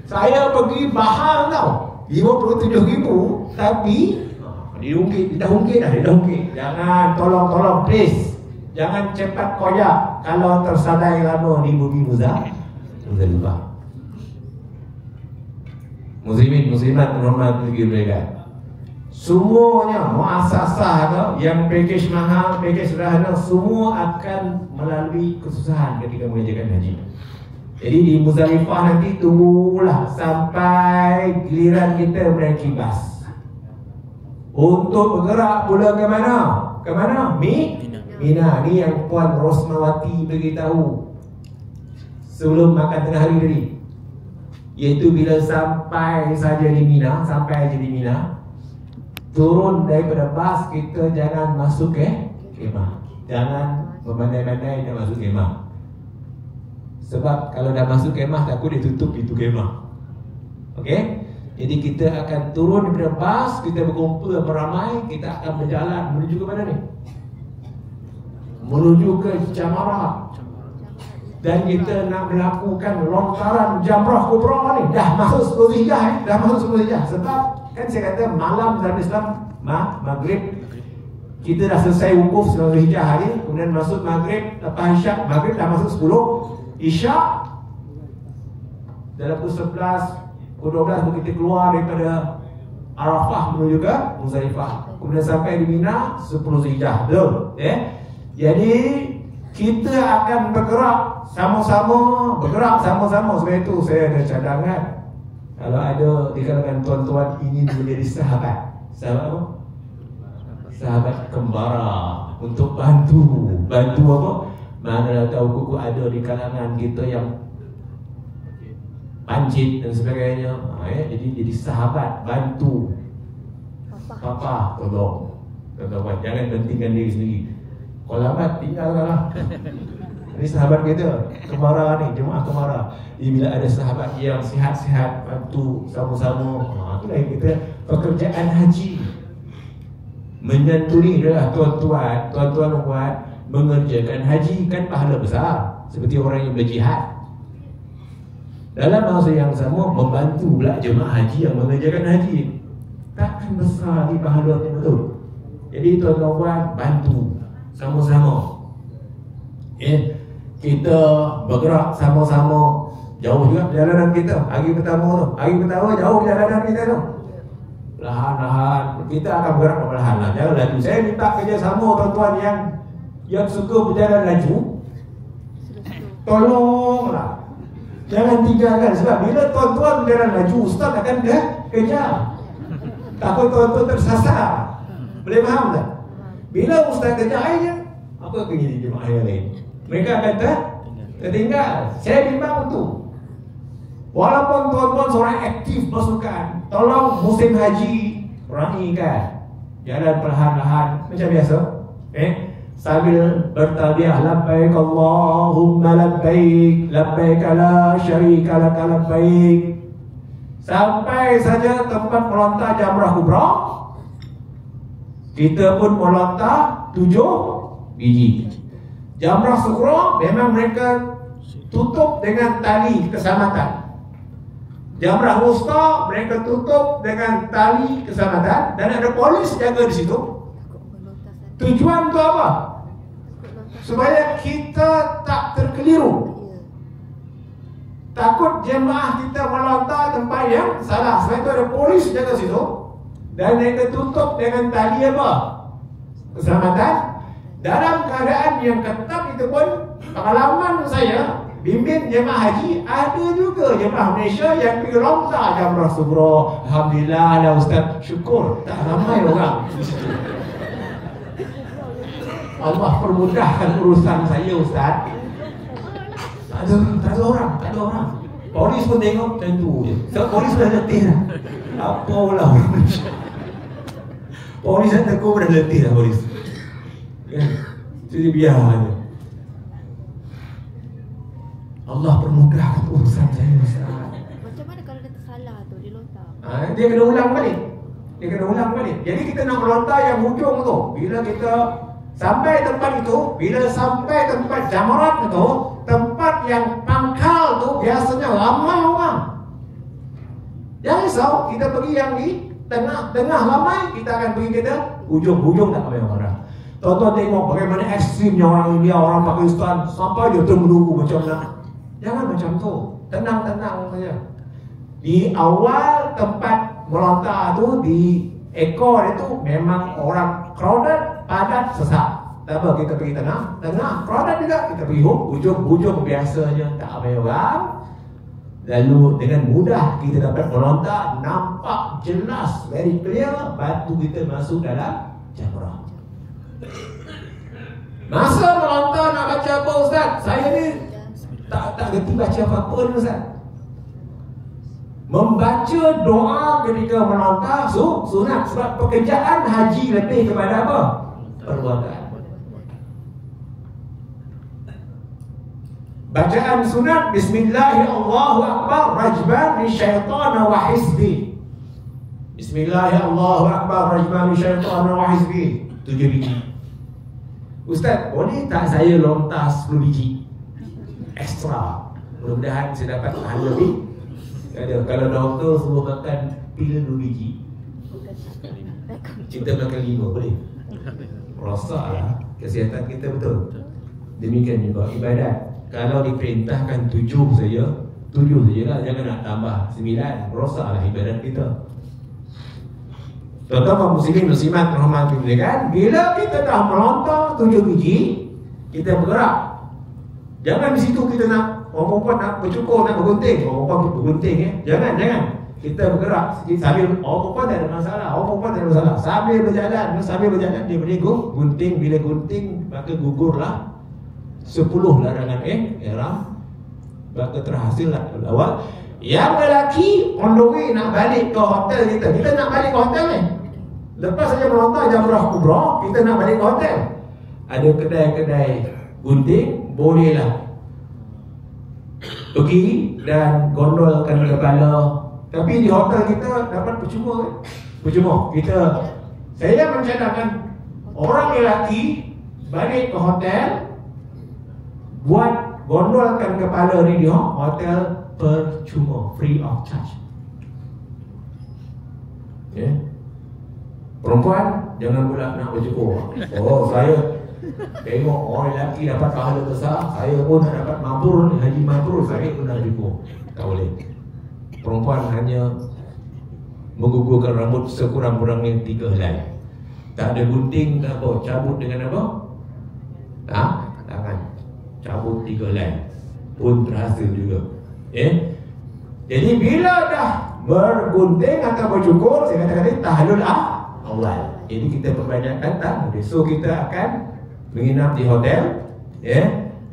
Saya pergi Bahang tau 57,000. Tapi dia dah ungkit. Jangan, tolong please. Jangan cepat koyak. Kalau tersadai lama di bumi Muzdalifah. Muslimin, muslimat, hormat bagi mereka. Semuanya muasasah ke, yang package mahal, package sederhana, semua akan melalui kesusahan ketika mengerjakan haji. Jadi di Muzdalifah nanti tunggulah sampai giliran kita menaiki bas. Untuk bergerak pula ke mana? Ke mana? Mina. Ni yang Puan Rosmawati beritahu sebelum makan tengah hari tadi. Iaitu bila sampai saja di Mina, turun daripada bas, kita jangan masuk kemah. Jangan memandai-mandai nak masuk kemah. Sebab kalau dah masuk kemah, takut dia tutup pintu kemah. Okey? Jadi kita akan turun daripada bas, kita berkumpul beramai, kita akan berjalan menuju ke mana ni? Menuju ke Jamarat. Dan kita nak melakukan lontaran Jamrah Kubra ni. Dah masuk 10 Zulhijjah ni, dah masuk 10 Zulhijjah. Sebab kan saya kata malam dalam Islam maghrib kita dah selesai wukuf 10 Zulhijjah hari, kemudian masuk maghrib, lepas Isyak, maghrib dah masuk 10, Isyak dalam pukul 11, pukul 12 kita keluar daripada Arafah menuju ke Muzdalifah. Kemudian sampai di Mina 10 Zulhijjah. Betul? Jadi kita akan bergerak sama-sama. Sebab itu saya ada cadangan. Kalau ada di kalangan tuan-tuan ingin menjadi sahabat apa? Sahabat kembara untuk bantu apa? Mana tahu kuku ada di kalangan kita yang pancit dan sebagainya. Jadi sahabat, bantu. Papa tolong. Tuan-tuan jangan pentingkan diri sendiri. Kalau lambat tinggalkanlah. Ini sahabat kita kemara ni, jemaah kemara. Bila ada sahabat yang sihat-sihat, bantu sama-sama. Itulah yang kita pekerjaan haji. Menyantuni adalah tuan-tuan buat mengerjakan haji kan pahala besar. Seperti orang yang berjihad. Dalam masa yang sama membantu pula jemaah haji yang mengerjakan haji. Takkan besar di pahalanya, betul? Jadi tuan-tuan bantu sama-sama. Kita bergerak sama-sama. Jauh juga perjalanan kita. Hari pertama jauh perjalanan kita tu. Perlahan-lahan kita akan bergerak perlahan. Jangan laju. Saya minta kerjasama tuan-tuan yang suka berjalan laju. Tolonglah. Jangan tinggalkan. Sebab bila tuan-tuan berjalan laju, ustaz akan kejar. Takut tuan-tuan tersasar. Boleh faham tak? Bila ustaz kejar aja, apa kena jemaah yang lain? Mereka akan tertinggal. Saya bimbang tu. Walaupun tuan-tuan seorang aktif bersukan, tolong musim haji raihkan. Jalan perlahan-lahan macam biasa. Sambil bertalbiyah labbaik Allahumma labbaik, labbaik la syarika lak labbaik. Sampai saja tempat melontar jamrah kubra, kita pun melontar 7 biji. Jamrah sughra memang mereka tutup dengan tali keselamatan. Jamrah wusta mereka tutup dengan tali keselamatan dan ada polis jaga di situ. Tujuan tu apa? Supaya kita tak terkeliru. Takut jemaah kita melontar tempat yang salah. Sebab itu ada polis jaga situ. Dan mereka tutup dengan tali apa? Keselamatan. Dalam keadaan yang ketat itu pun, pengalaman saya bimbing jemaah haji, ada juga jemaah Malaysia yang pergi lontar jamrah sughra. Alhamdulillah lah Ustaz, syukur tak ramai orang di situ. Allah permudahkan urusan saya Ustaz. Tak ada orang. Polis pun tengok macam tu je. Sebab polis dah letih dah. Apa pula orang Malaysia. Polis dah tegur dah letih dah polis. Kan? Jadi biar je. Allah permudahkan urusan saya Ustaz. Macam mana kalau dia tersalah tu, dia lontar? Dia kena ulang balik. Jadi kita nak melontar yang hujung tu. Bila kita sampai tempat itu, bila sampai tempat jamarat itu, tempat yang pangkal tu biasanya ramai orang. Jangan risau, kita pergi yang di tengah ramai, kita akan pergi ke hujung tak ramai orang. Tuan-tuan tengok bagaimana ekstrimnya orang India, orang Pakistan, sampai dia menunggu macam mana. Jangan macam tu, tenang-tenang saja. Di awal tempat melontar tu, di ekor itu memang orang crowded, padat, sesak. Tak apa, kita pergi tengah, crowded juga, kita pergi hujung biasanya tak ramai orang. Lalu dengan mudah kita dapat melontar, nampak jelas, very clear, batu kita masuk dalam jamrah. Masa melontar nak baca apa Ustaz? Saya ni tak gerti baca apa-apa ni Ustaz. Membaca doa ketika melontar sunat. Sebab pekerjaan haji lebih kepada apa? Perbuatan. Bacaan sunat, Bismillahirrahmanirrahim, rajman li syaitan wa hizbi. Bismillahirrahmanirrahim, rajman li syaitan wa hizbi. 7 biji. Ustaz, boleh tak saya lontar 10 biji ekstra? Mudah-mudahan saya dapat tahan lebih. Kalau doktor suruh makan pil 2 biji, kita makan 5, boleh? Rosaklah kesihatan kita, betul. Demikian juga ibadat. Kalau diperintahkan 7 sajalah, jangan nak tambah 9. Rosaklah ibadat kita. Tuan-tuan muslimin muslimat rahmatullahi kan, bila kita dah melontar 7 biji, kita bergerak. Jangan di situ kita nak orang perempuan nak bercukur, nak bergunting. Orang perempuan bergunting Jangan. Kita bergerak sambil orang perempuan tak ada masalah. Sambil berjalan dia boleh gunting. Bila gunting maka gugurlah 10 larangan ihram, maka terhasillah awal. Yang lelaki on the way nak balik ke hotel kita. Kita nak balik ke hotel ni. Lepas saja melontar jamrah kubra, kita nak balik ke hotel. Ada kedai-kedai gunting, bolehlah pergi dan gondolkan kepala. Tapi di hotel kita dapat percuma. Saya mencadangkan orang lelaki balik ke hotel, buat gondolkan kepala ni di hotel percuma, free of charge. Perempuan jangan pula nak bercukur. Saya tengok orang lelaki dapat pahala besar, saya pun nak dapat mabrur ni, haji mabrur, saya pun nak cukur. Tak boleh. Perempuan hanya menggugurkan rambut sekurang-kurangnya 3 helai. Tak ada gunting, tak apa. Cabut dengan apa? Tangan. Cabut 3 helai pun terhasil juga. Jadi bila dah bergunting atau bercukur, saya kata tahlul awal. Jadi kita perbanyakkan tahlul. So kita akan menginap di hotel,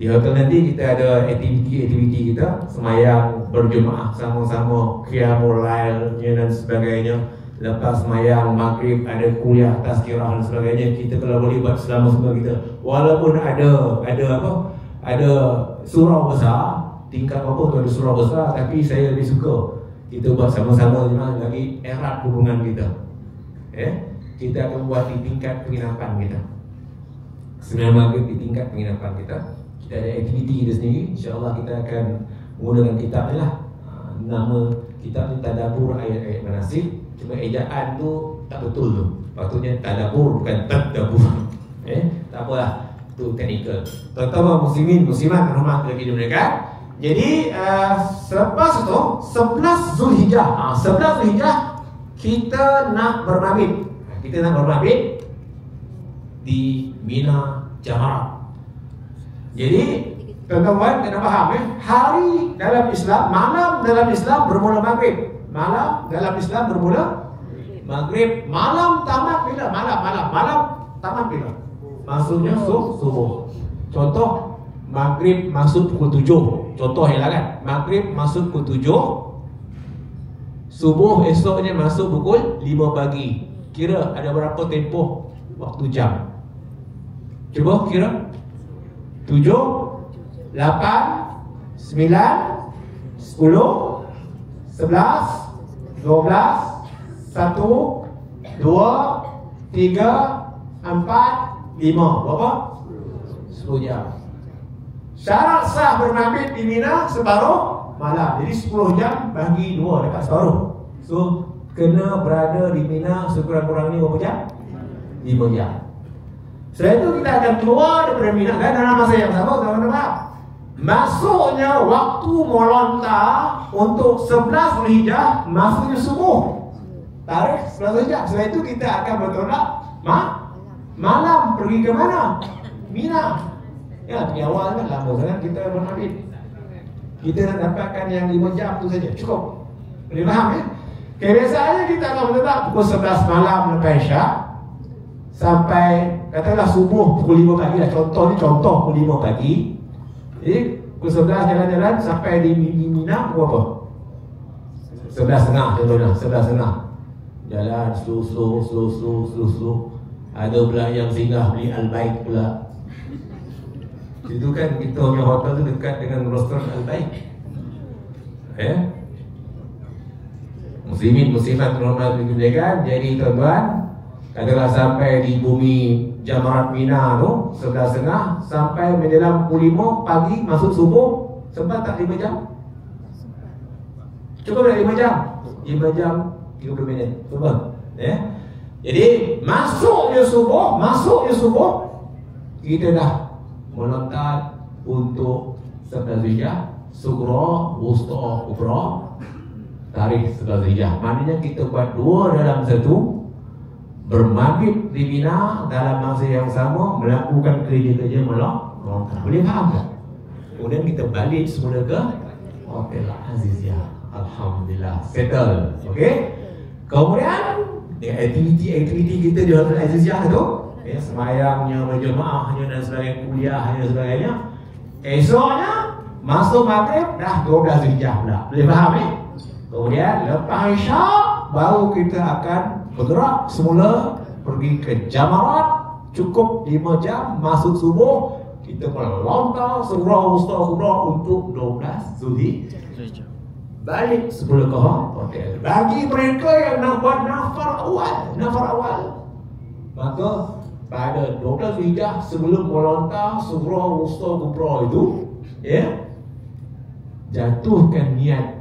Di hotel nanti kita ada aktiviti kita, semayang berjemaah sama-sama, qiyamul lail dan sebagainya. Lepas semayang maghrib ada kuliah tazkirah dan sebagainya. Kita kalau boleh buat selama semua kita. Walaupun ada surau besar, tingkat apa tu ada surau besar, tapi saya lebih suka kita buat sama-sama lagi erat hubungan kita. Kita akan buat di tingkat penginapan kita. Sembilan maghrib di tingkat penginapan kita. Kita ada aktiviti kita sendiri. InsyaAllah kita akan menggunakan kitab ni lah. Nama kitab ni Tadabbur Ayat-Ayat Manasik. Cuma ejaan tu tak betul tu. Patutnya Tadabbur bukan Tadabbur. Tak apalah, tu teknikal. Tuan-tuan muslimin, muslimat rahmat bagi mereka. Jadi selepas itu 11 Zulhijjah. 11 Zulhijjah kita nak bermabit. Kita nak bermabit di Mina Jamarat. Jadi tuan-tuan kena faham hari dalam Islam, malam dalam Islam bermula maghrib. Malam dalam Islam bermula maghrib. Malam tamat bila? Malam tamat bila? Maksudnya subuh. Contoh maghrib masuk pukul 7. Contoh yang kan, maghrib masuk pukul 7, subuh esoknya masuk pukul 5 pagi. Kira ada berapa tempoh waktu jam? Cuba kira. 7, 8, 9, 10, 11, 12, 1, 2, 3, 4, 5. Berapa? 10 jam. Syarat sah bermabit di Mina separuh malam. Jadi 10 jam bagi 2 dapat separuh. So kena berada di Mina sekurang-kurangnya berapa jam? 5 jam. Setelah itu kita akan keluar daripada Mina kan dalam masa yang sama, teman-teman. Masuknya waktu melontar untuk 11 Zulhijjah, masuknya subuh. Tarikh 11 Zulhijjah. Setelah itu kita akan bertolak malam pergi ke mana? Mina. Ya, di awal kan lama sangat kita bermabit. Kita nak dapatkan yang 5 jam tu saja, cukup. Boleh faham ya? Biasanya kita akan bertolak pukul 11 malam lepas Isyak sampai katakanlah subuh pukul 5 pagi lah. Contoh pukul 5 pagi. Jadi pukul 11 jalan-jalan sampai di Mina pukul apa? 11.30 contohnya, 11.30. Jalan slow. Ada pula yang singgah beli Al-Baik pula. Itu kan kita punya hotel tu dekat dengan restoran Al-Baik. Muslimin, muslimat rahmat dimuliakan. Jadi tuan-tuan, katakanlah sampai di bumi Jamarat Mina tu 11.30 sampai menjelang pukul 5 pagi masuk subuh. Sempat tak 5 jam? Cukup tak 5 jam? 5 jam 30 minit. Cuba. Jadi masuknya subuh kita dah melontar untuk 11 Zulhijjah, Sughra, Wusta, Kubra, tarikh 11 Zulhijjah. Maknanya kita buat 2 dalam 1, bermabit di Mina dalam masa yang sama, melakukan kerja-kerja melontar. Boleh faham tak? Kemudian kita balik semula ke Hotel Aziziyah. Alhamdulillah, settle. Okey. Kemudian aktiviti kita di Hotel Aziziyah tu, semayangnya, berjemaahnya dan sebagainya, kuliahnya dan sebagainya. Esoknya masuk maghrib dah 12 Zulhijjah pula. Boleh faham Kemudian lepas Isyak baru kita akan bergerak semula pergi ke Jamarat. Cukup 5 jam masuk subuh, kita melontar Sughra, Wusta, Kubra untuk 12 Zulhijjah. Balik semula ke hotel. Bagi mereka yang nak buat nafar awal, maka pada 12 Zulhijjah sebelum melontar Sughra, Wusta, Kubra itu, jatuhkan niat.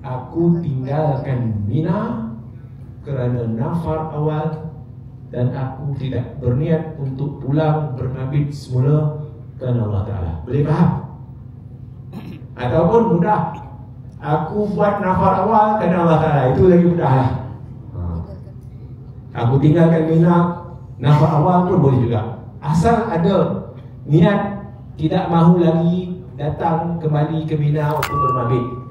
Aku tinggalkan Mina kerana nafar awal dan aku tidak berniat untuk pulang bermabit semula kerana Allah Ta'ala. Boleh faham? Ataupun mudah, aku buat nafar awal kerana Allah Ta'ala. Itu lagi mudah lah. Aku tinggalkan Mina, nafar awal pun boleh juga. Asal ada niat tidak mahu lagi datang kembali ke Mina untuk bermabit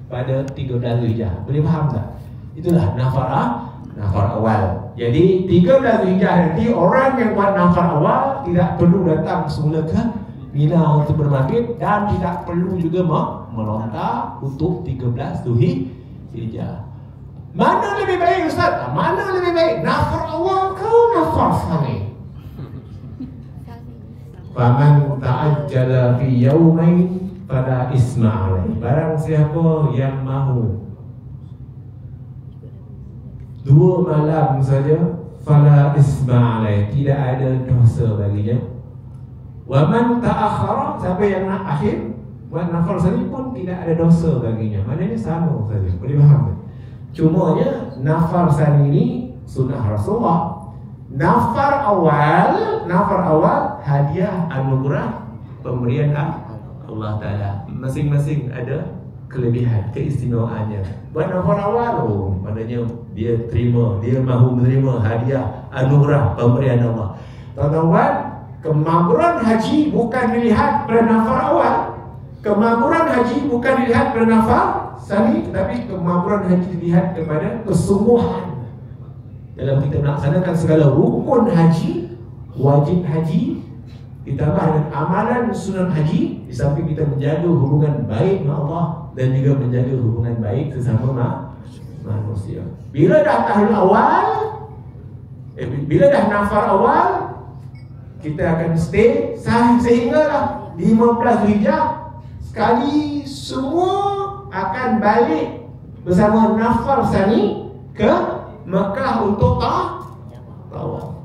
pada 13 Zulhijjah. Boleh faham tak? Itulah nafar awal. Jadi 13 Zulhijjah nanti orang yang buat nafar awal tidak perlu datang semula ke Mina untuk bermaghrib, dan tidak perlu juga melontar untuk 13 Zulhijjah. Mana lebih baik Ustaz? Mana lebih baik? Nafar awal ke nafar sani? Faman ta'ajjala fi yawmain fala isma alaih. Barang siapa yang mahu 2 malam saja, fala isma alaih, tidak ada dosa baginya. Wa man ta'akhkhara, siapa yang nak akhir buat nafar sani pun tidak ada dosa baginya. Maknanya sama saja. Boleh faham tak? Cumanya nafar sani ini sunnah Rasulullah. Nafar awal hadiah anugerah pemberian Allah Ta'ala. Masing-masing ada kelebihan, keistimewaannya. Buat nafar awal, maknanya dia terima, dia mahu menerima hadiah anugerah pemberian Allah. Tuan-tuan, kemakburan haji bukan dilihat pada nafar awal. Kemakburan haji bukan dilihat pada nafar sani, tetapi kemakburan haji dilihat kepada kesungguhan dalam kita melaksanakan segala rukun haji, wajib haji, ditambah dengan amalan sunnah haji, di samping kita menjaga hubungan baik dengan Allah dan juga menjaga hubungan baik sesama manusia. Bila dah tahun awal, bila dah nafar awal, kita akan stay sehinggalah 15 Zulhijjah. Sekali semua akan balik bersama nafar sani ke Mekah untuk tawaf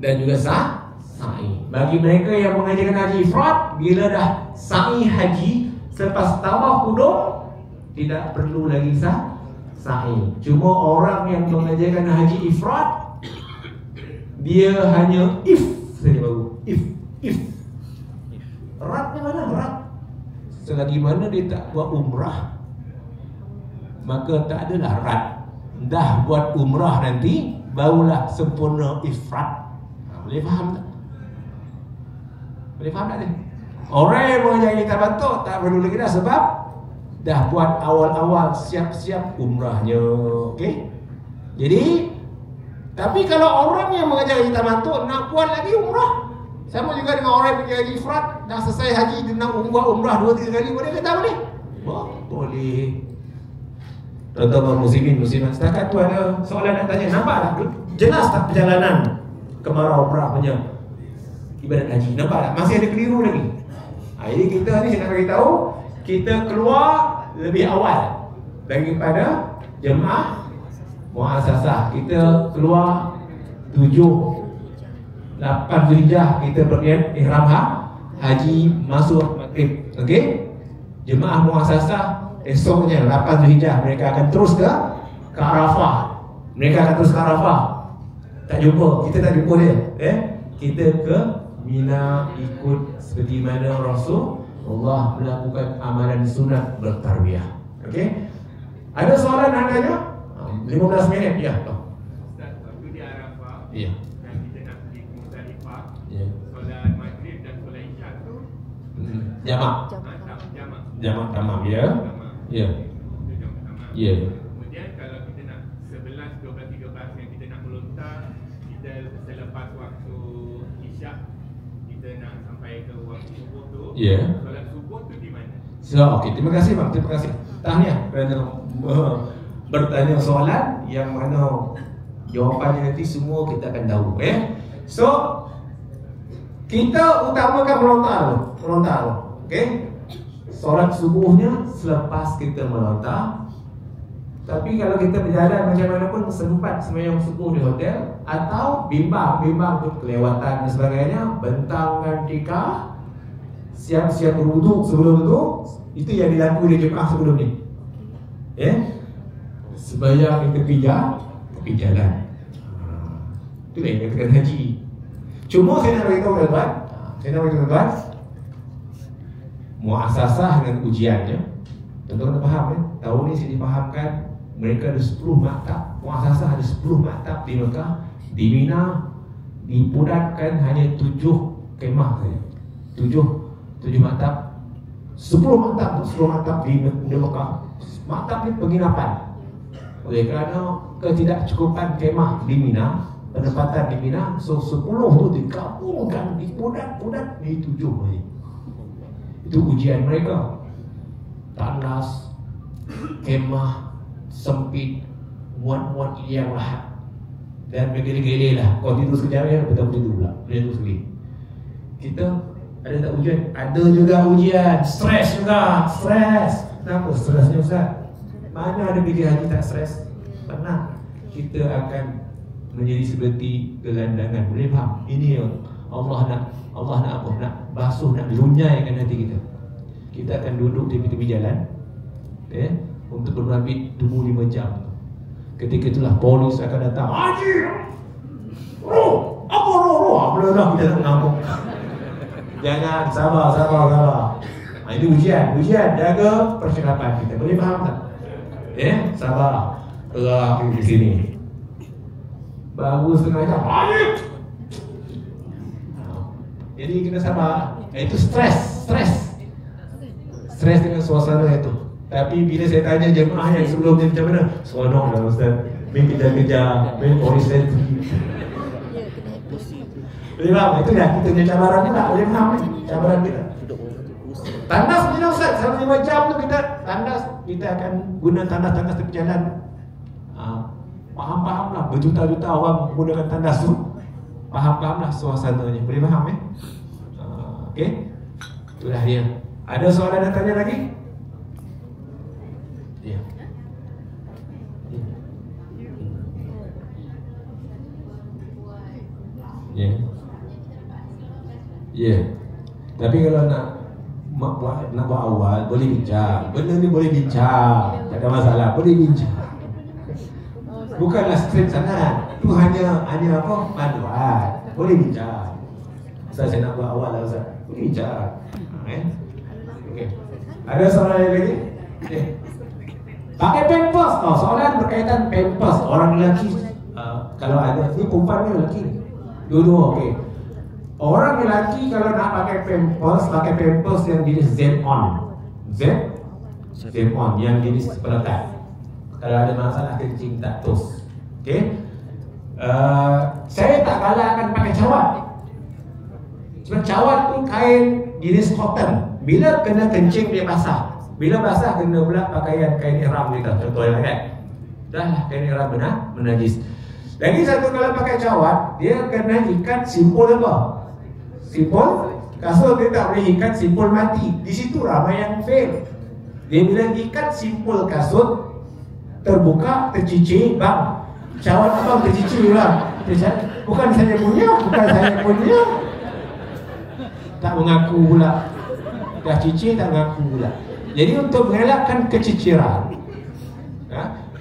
dan juga sa'i. Bagi mereka yang mengajarkan haji ifrad, bila dah sa'i haji selepas tawaf kudum, tidak perlu lagi sa'i. Cuma orang yang mengajarkan haji ifrad, dia hanya if saja baru. If ratnya mana? Rat selagi mana dia tak buat umrah, maka tak adalah rat. Dah buat umrah nanti, barulah sempurna ifrad. Boleh faham tak? Boleh faham tak ni? Orang yang mengajar kita bantu tak perlu lagi dah, sebab dah buat awal-awal siap-siap umrahnya. Okey? Jadi, tapi kalau orang yang mengajar kita bantu nak buat lagi umrah, sama juga dengan orang yang pergi haji ifrad, dah selesai haji dia nak buat umrah 2-3 kali, boleh ke tak boleh? Boleh. Tuan-tuan muslimin, muslimat, setakat tu ada soalan nak tanya. Nampak tak? Jelas tak perjalanan kemarau umrah punya ibadat haji? Nampak tak? Masih ada keliru lagi. Jadi kita ni, saya nak beritahu, kita keluar lebih awal daripada jemaah muassasah. Kita keluar 7-8 Zulhijjah, kita berniat ihram haji masuk maghrib. Okey? Jemaah muassasah esoknya 8 Zulhijjah mereka akan terus ke Arafah. Mereka akan terus ke Arafah. Tak jumpa, kita tak jumpa dia. Kita ke Mina ikut seperti mana Rasulullah melakukan amalan sunat bertarbiyah. Okey? Ada soalan nak tanya? 15 minit ya. Ustaz, waktu di Arafah, ya. Dan kita nak pergi ke Muzdalifah, Ya. solat maghrib dan solat isya tu Jamak. Jamak tamam ya. Ya. Itu jam pertama. Ya. Kemudian kalau kita nak 11, 12, 13 yang kita nak melontar, kita selepas waktu isyak, kita nak sampai ke waktu subuh tu. Ya. Solat subuh tu di mana? So, okey, terima kasih bang, terima kasih. Tahniah kerana bertanya soalan yang mana jawapannya nanti semua kita akan tahu. So, kita utamakan melontar. Okey? Solat subuhnya selepas kita melontar. Tapi kalau kita berjalan macam mana pun sempat sembahyang subuh di hotel, atau bimbang kelewatan dan sebagainya, bentangkan tikar, siap-siap berwuduk sebelum itu yang dilakukan di jemaah sebelum ni. Sembahyang di tepi jalan. Itu yang dikatakan haji. Cuma saya nak beritahu tuan-tuan, muassasah dengan ujiannya, tuan-tuan faham tahun ni saya difahamkan mereka ada 10 maktab, muassasah ada 10 maktab di Mekah. Di Mina dipudatkan hanya 7 kemah saja. 7 maktab. 10 maktab di Mekah. Maktab ni penginapan. Oleh kerana ketidakcukupan kemah di Mina, penempatan di Mina. So 10 tu digabungkan, dipudat-pudat, ni 7 lagi. Itu ujian mereka. Tandas, kemah, sempit, muat-muat yang lahat, dan bergele-gele lah. Kau tidur sekejap ya, betul-betul tidur pula. Dia tidur sekali. Kita ada tak ujian? Ada juga ujian. Stres juga. Stres. Kenapa stresnya Ustaz? Mana ada pergi haji tak stres? Pernah. Kita akan menjadi seperti gelandangan. Boleh faham? Ini yang Allah nak apa? Nak basuh, nak lunyaikan hati kita. Kita akan duduk di tepi jalan, ya, untuk berbabit tunggu 5 jam. Ketika itulah polis akan datang. Haji! Roh! Apa roh? Belah kita nak mengamuk. Jangan, sabar. Ini ujian, jaga percakapan kita. Boleh faham tak? Ya, sabar. Gerak di sini. Baru setengah jam. Haji! Jadi kita sabar. Itu stres dengan suasana itu. Tapi bila saya tanya jemaah yang sebelumnya macam mana, seronok lah Ustaz. Main kejar-kejar, main polis sentry. Boleh faham? Itu dah kita punya cabaran pula. Boleh faham ni? Cabaran kita. Tandas bila Ustaz, selama 5 jam tu kita tandas. Kita akan guna tandas-tandas tepi jalan. Faham-fahamlah, berjuta-juta orang menggunakan tandas tu. Faham-fahamlah suasananya. Boleh faham ya? Okey? Itulah dia. Ada soalan nak tanya lagi? Ya. Ya. Tapi kalau nak buat awal, boleh bincang. Benda ni boleh bincang. Tak ada masalah, boleh bincang. Bukanlah straight sangat. Itu hanya apa? Panduan. Boleh bincang. Ustaz, saya nak buat awal lah Ustaz. Boleh bincang. Okay. Ada soalan lagi? Okay. Pakai pampers. Soalan berkaitan pampers. Orang lelaki, kalau ada, ni perempuan ni lelaki ni, dua-dua. Okay. Orang lelaki kalau nak pakai pampers yang jenis Z-on. Z-on yang jenis pelekat. Kalau ada masalah kencing tak tos. Okay. Saya tak galakkan pakai cawat. Sebab cawat tu kain jenis cotton. Bila kena kencing dia basah. Bila basah kena pula pakaian kain ihram kita. Contohnya kan. Dah lah kain ihram benar menajis. Lagi satu, kalau pakai cawat, dia kena ikat simpul apa? Simpul kasut. Dia tak boleh ikat simpul mati. Di situ ramai yang fail. Dia bila ikat simpul kasut terbuka, tercicir, bang, cawat abang tercicir lah. Bukan saya punya. Tak mengaku pula. Dah cicir tak mengaku pula. Jadi untuk mengelakkan keciciran,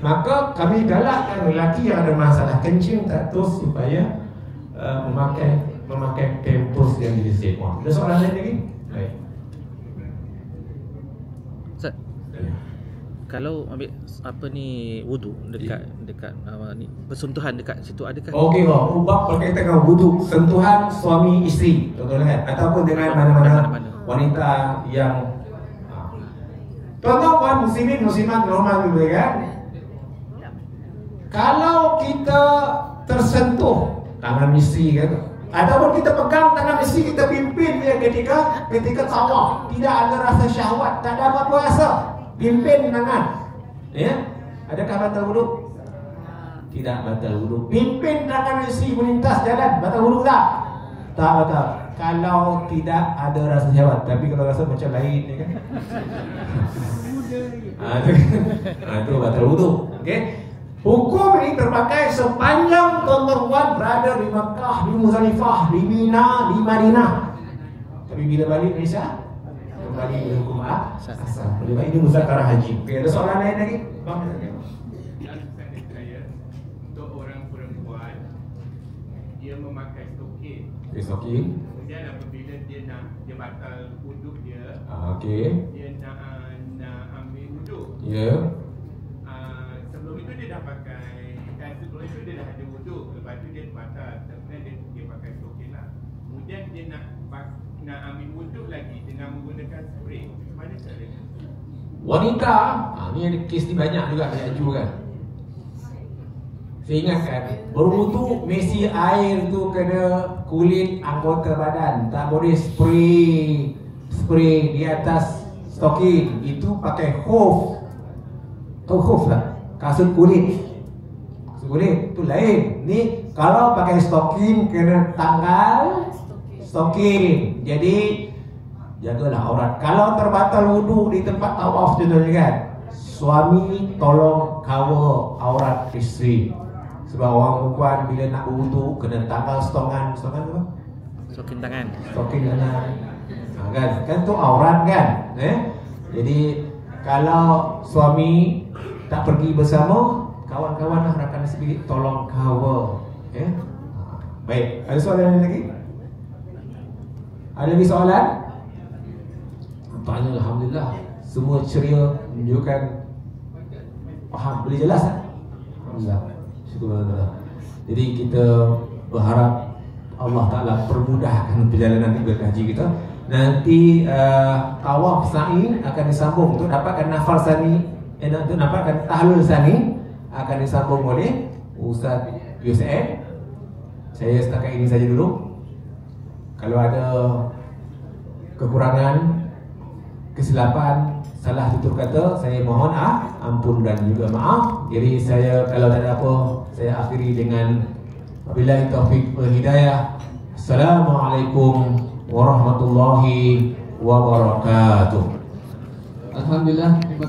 maka kami galakkan lelaki yang ada masalah kencing tak tos supaya memakai pampers yang disediakan. Ada soalan lain lagi? Baik. Ustaz, kalau ambil apa ni wudu dekat ni persentuhan dekat situ, adakah? Okey, ubah berkaitan dengan wudu, sentuhan suami isteri contohnya kan, ataupun dengan mana-mana wanita yang tuan-tuan muslimin muslimat normal juga kan. Kalau kita tersentuh tangan isteri kan, ataupun kita pegang tangan isteri, kita pimpin dia ketika tawaf, tidak ada rasa syahwat, tak ada apa-apa rasa, pimpin tangan, ya, adakah batal wudu? Tidak batal wudu. Pimpin tangan isteri melintas jalan, batal wudu tak? Tak batal. Kalau tidak ada rasa syahwat. Tapi kalau rasa macam lain ni kan, itu batal wudu. Okey. Hukum ini terpakai sepanjang tuan-tuan berada di Makkah, di Muzdalifah, di Mina, di Madinah. Tapi bila balik Malaysia, kembali ke hukum asal. Ini muzakarah haji. Okey, ada soalan lain lagi? Bang, untuk orang perempuan, dia memakai stokin. Stokin. Kemudian apabila dia batal wuduk dia, dia nak ambil wuduk. Ya. Sebelum itu dia dah pakai, sebelum itu dia dah ada wuduk. Lepas tu dia batal, kemudian dia pakai stokin lah. Kemudian dia nak ambil wuduk lagi dengan menggunakan spray. Mana caranya? Wanita, ni ada kes ni banyak juga, banyak aju kan. Saya ingatkan, berwudu mesti air tu kena kulit anggota badan. Tak boleh spray di atas stokin. Itu pakai khuf. Tahu khuf tak? Kasut kulit. Kasut kulit tu lain. Ni kalau pakai stokin kena tanggal stokin. Jadi jagalah aurat. Kalau terbatal wudu di tempat tawaf contohnya kan, suami tolong cover aurat isteri. Sebab orang perempuan bila nak berwudu kena tanggal stokin apa? Stokin tangan. Stokin tangan. Kan tu aurat kan? Jadi kalau suami tak pergi bersama, kawan-kawan lah rakan sebegini tolong cover. Baik, ada soalan lagi? Ada lagi soalan? Tanya, alhamdulillah semua ceria, menunjukkan faham, boleh jelas tak? Alhamdulillah. Syukur. Jadi kita berharap Allah Ta'ala permudahkan perjalanan ibadah haji kita. Nanti tawaf sa'i akan disambung untuk dapatkan nafal sani, untuk dapatkan tahlul sani akan disambung oleh Ustaz Yusuf. Saya setakat ini saja dulu. Kalau ada kekurangan, kesilapan, salah tutur kata, saya mohon ampun dan juga maaf. Jadi saya kalau tak ada apa, saya akhiri dengan wabillahi taufiq wal hidayah. Assalamualaikum warahmatullahi wabarakatuh. Alhamdulillah.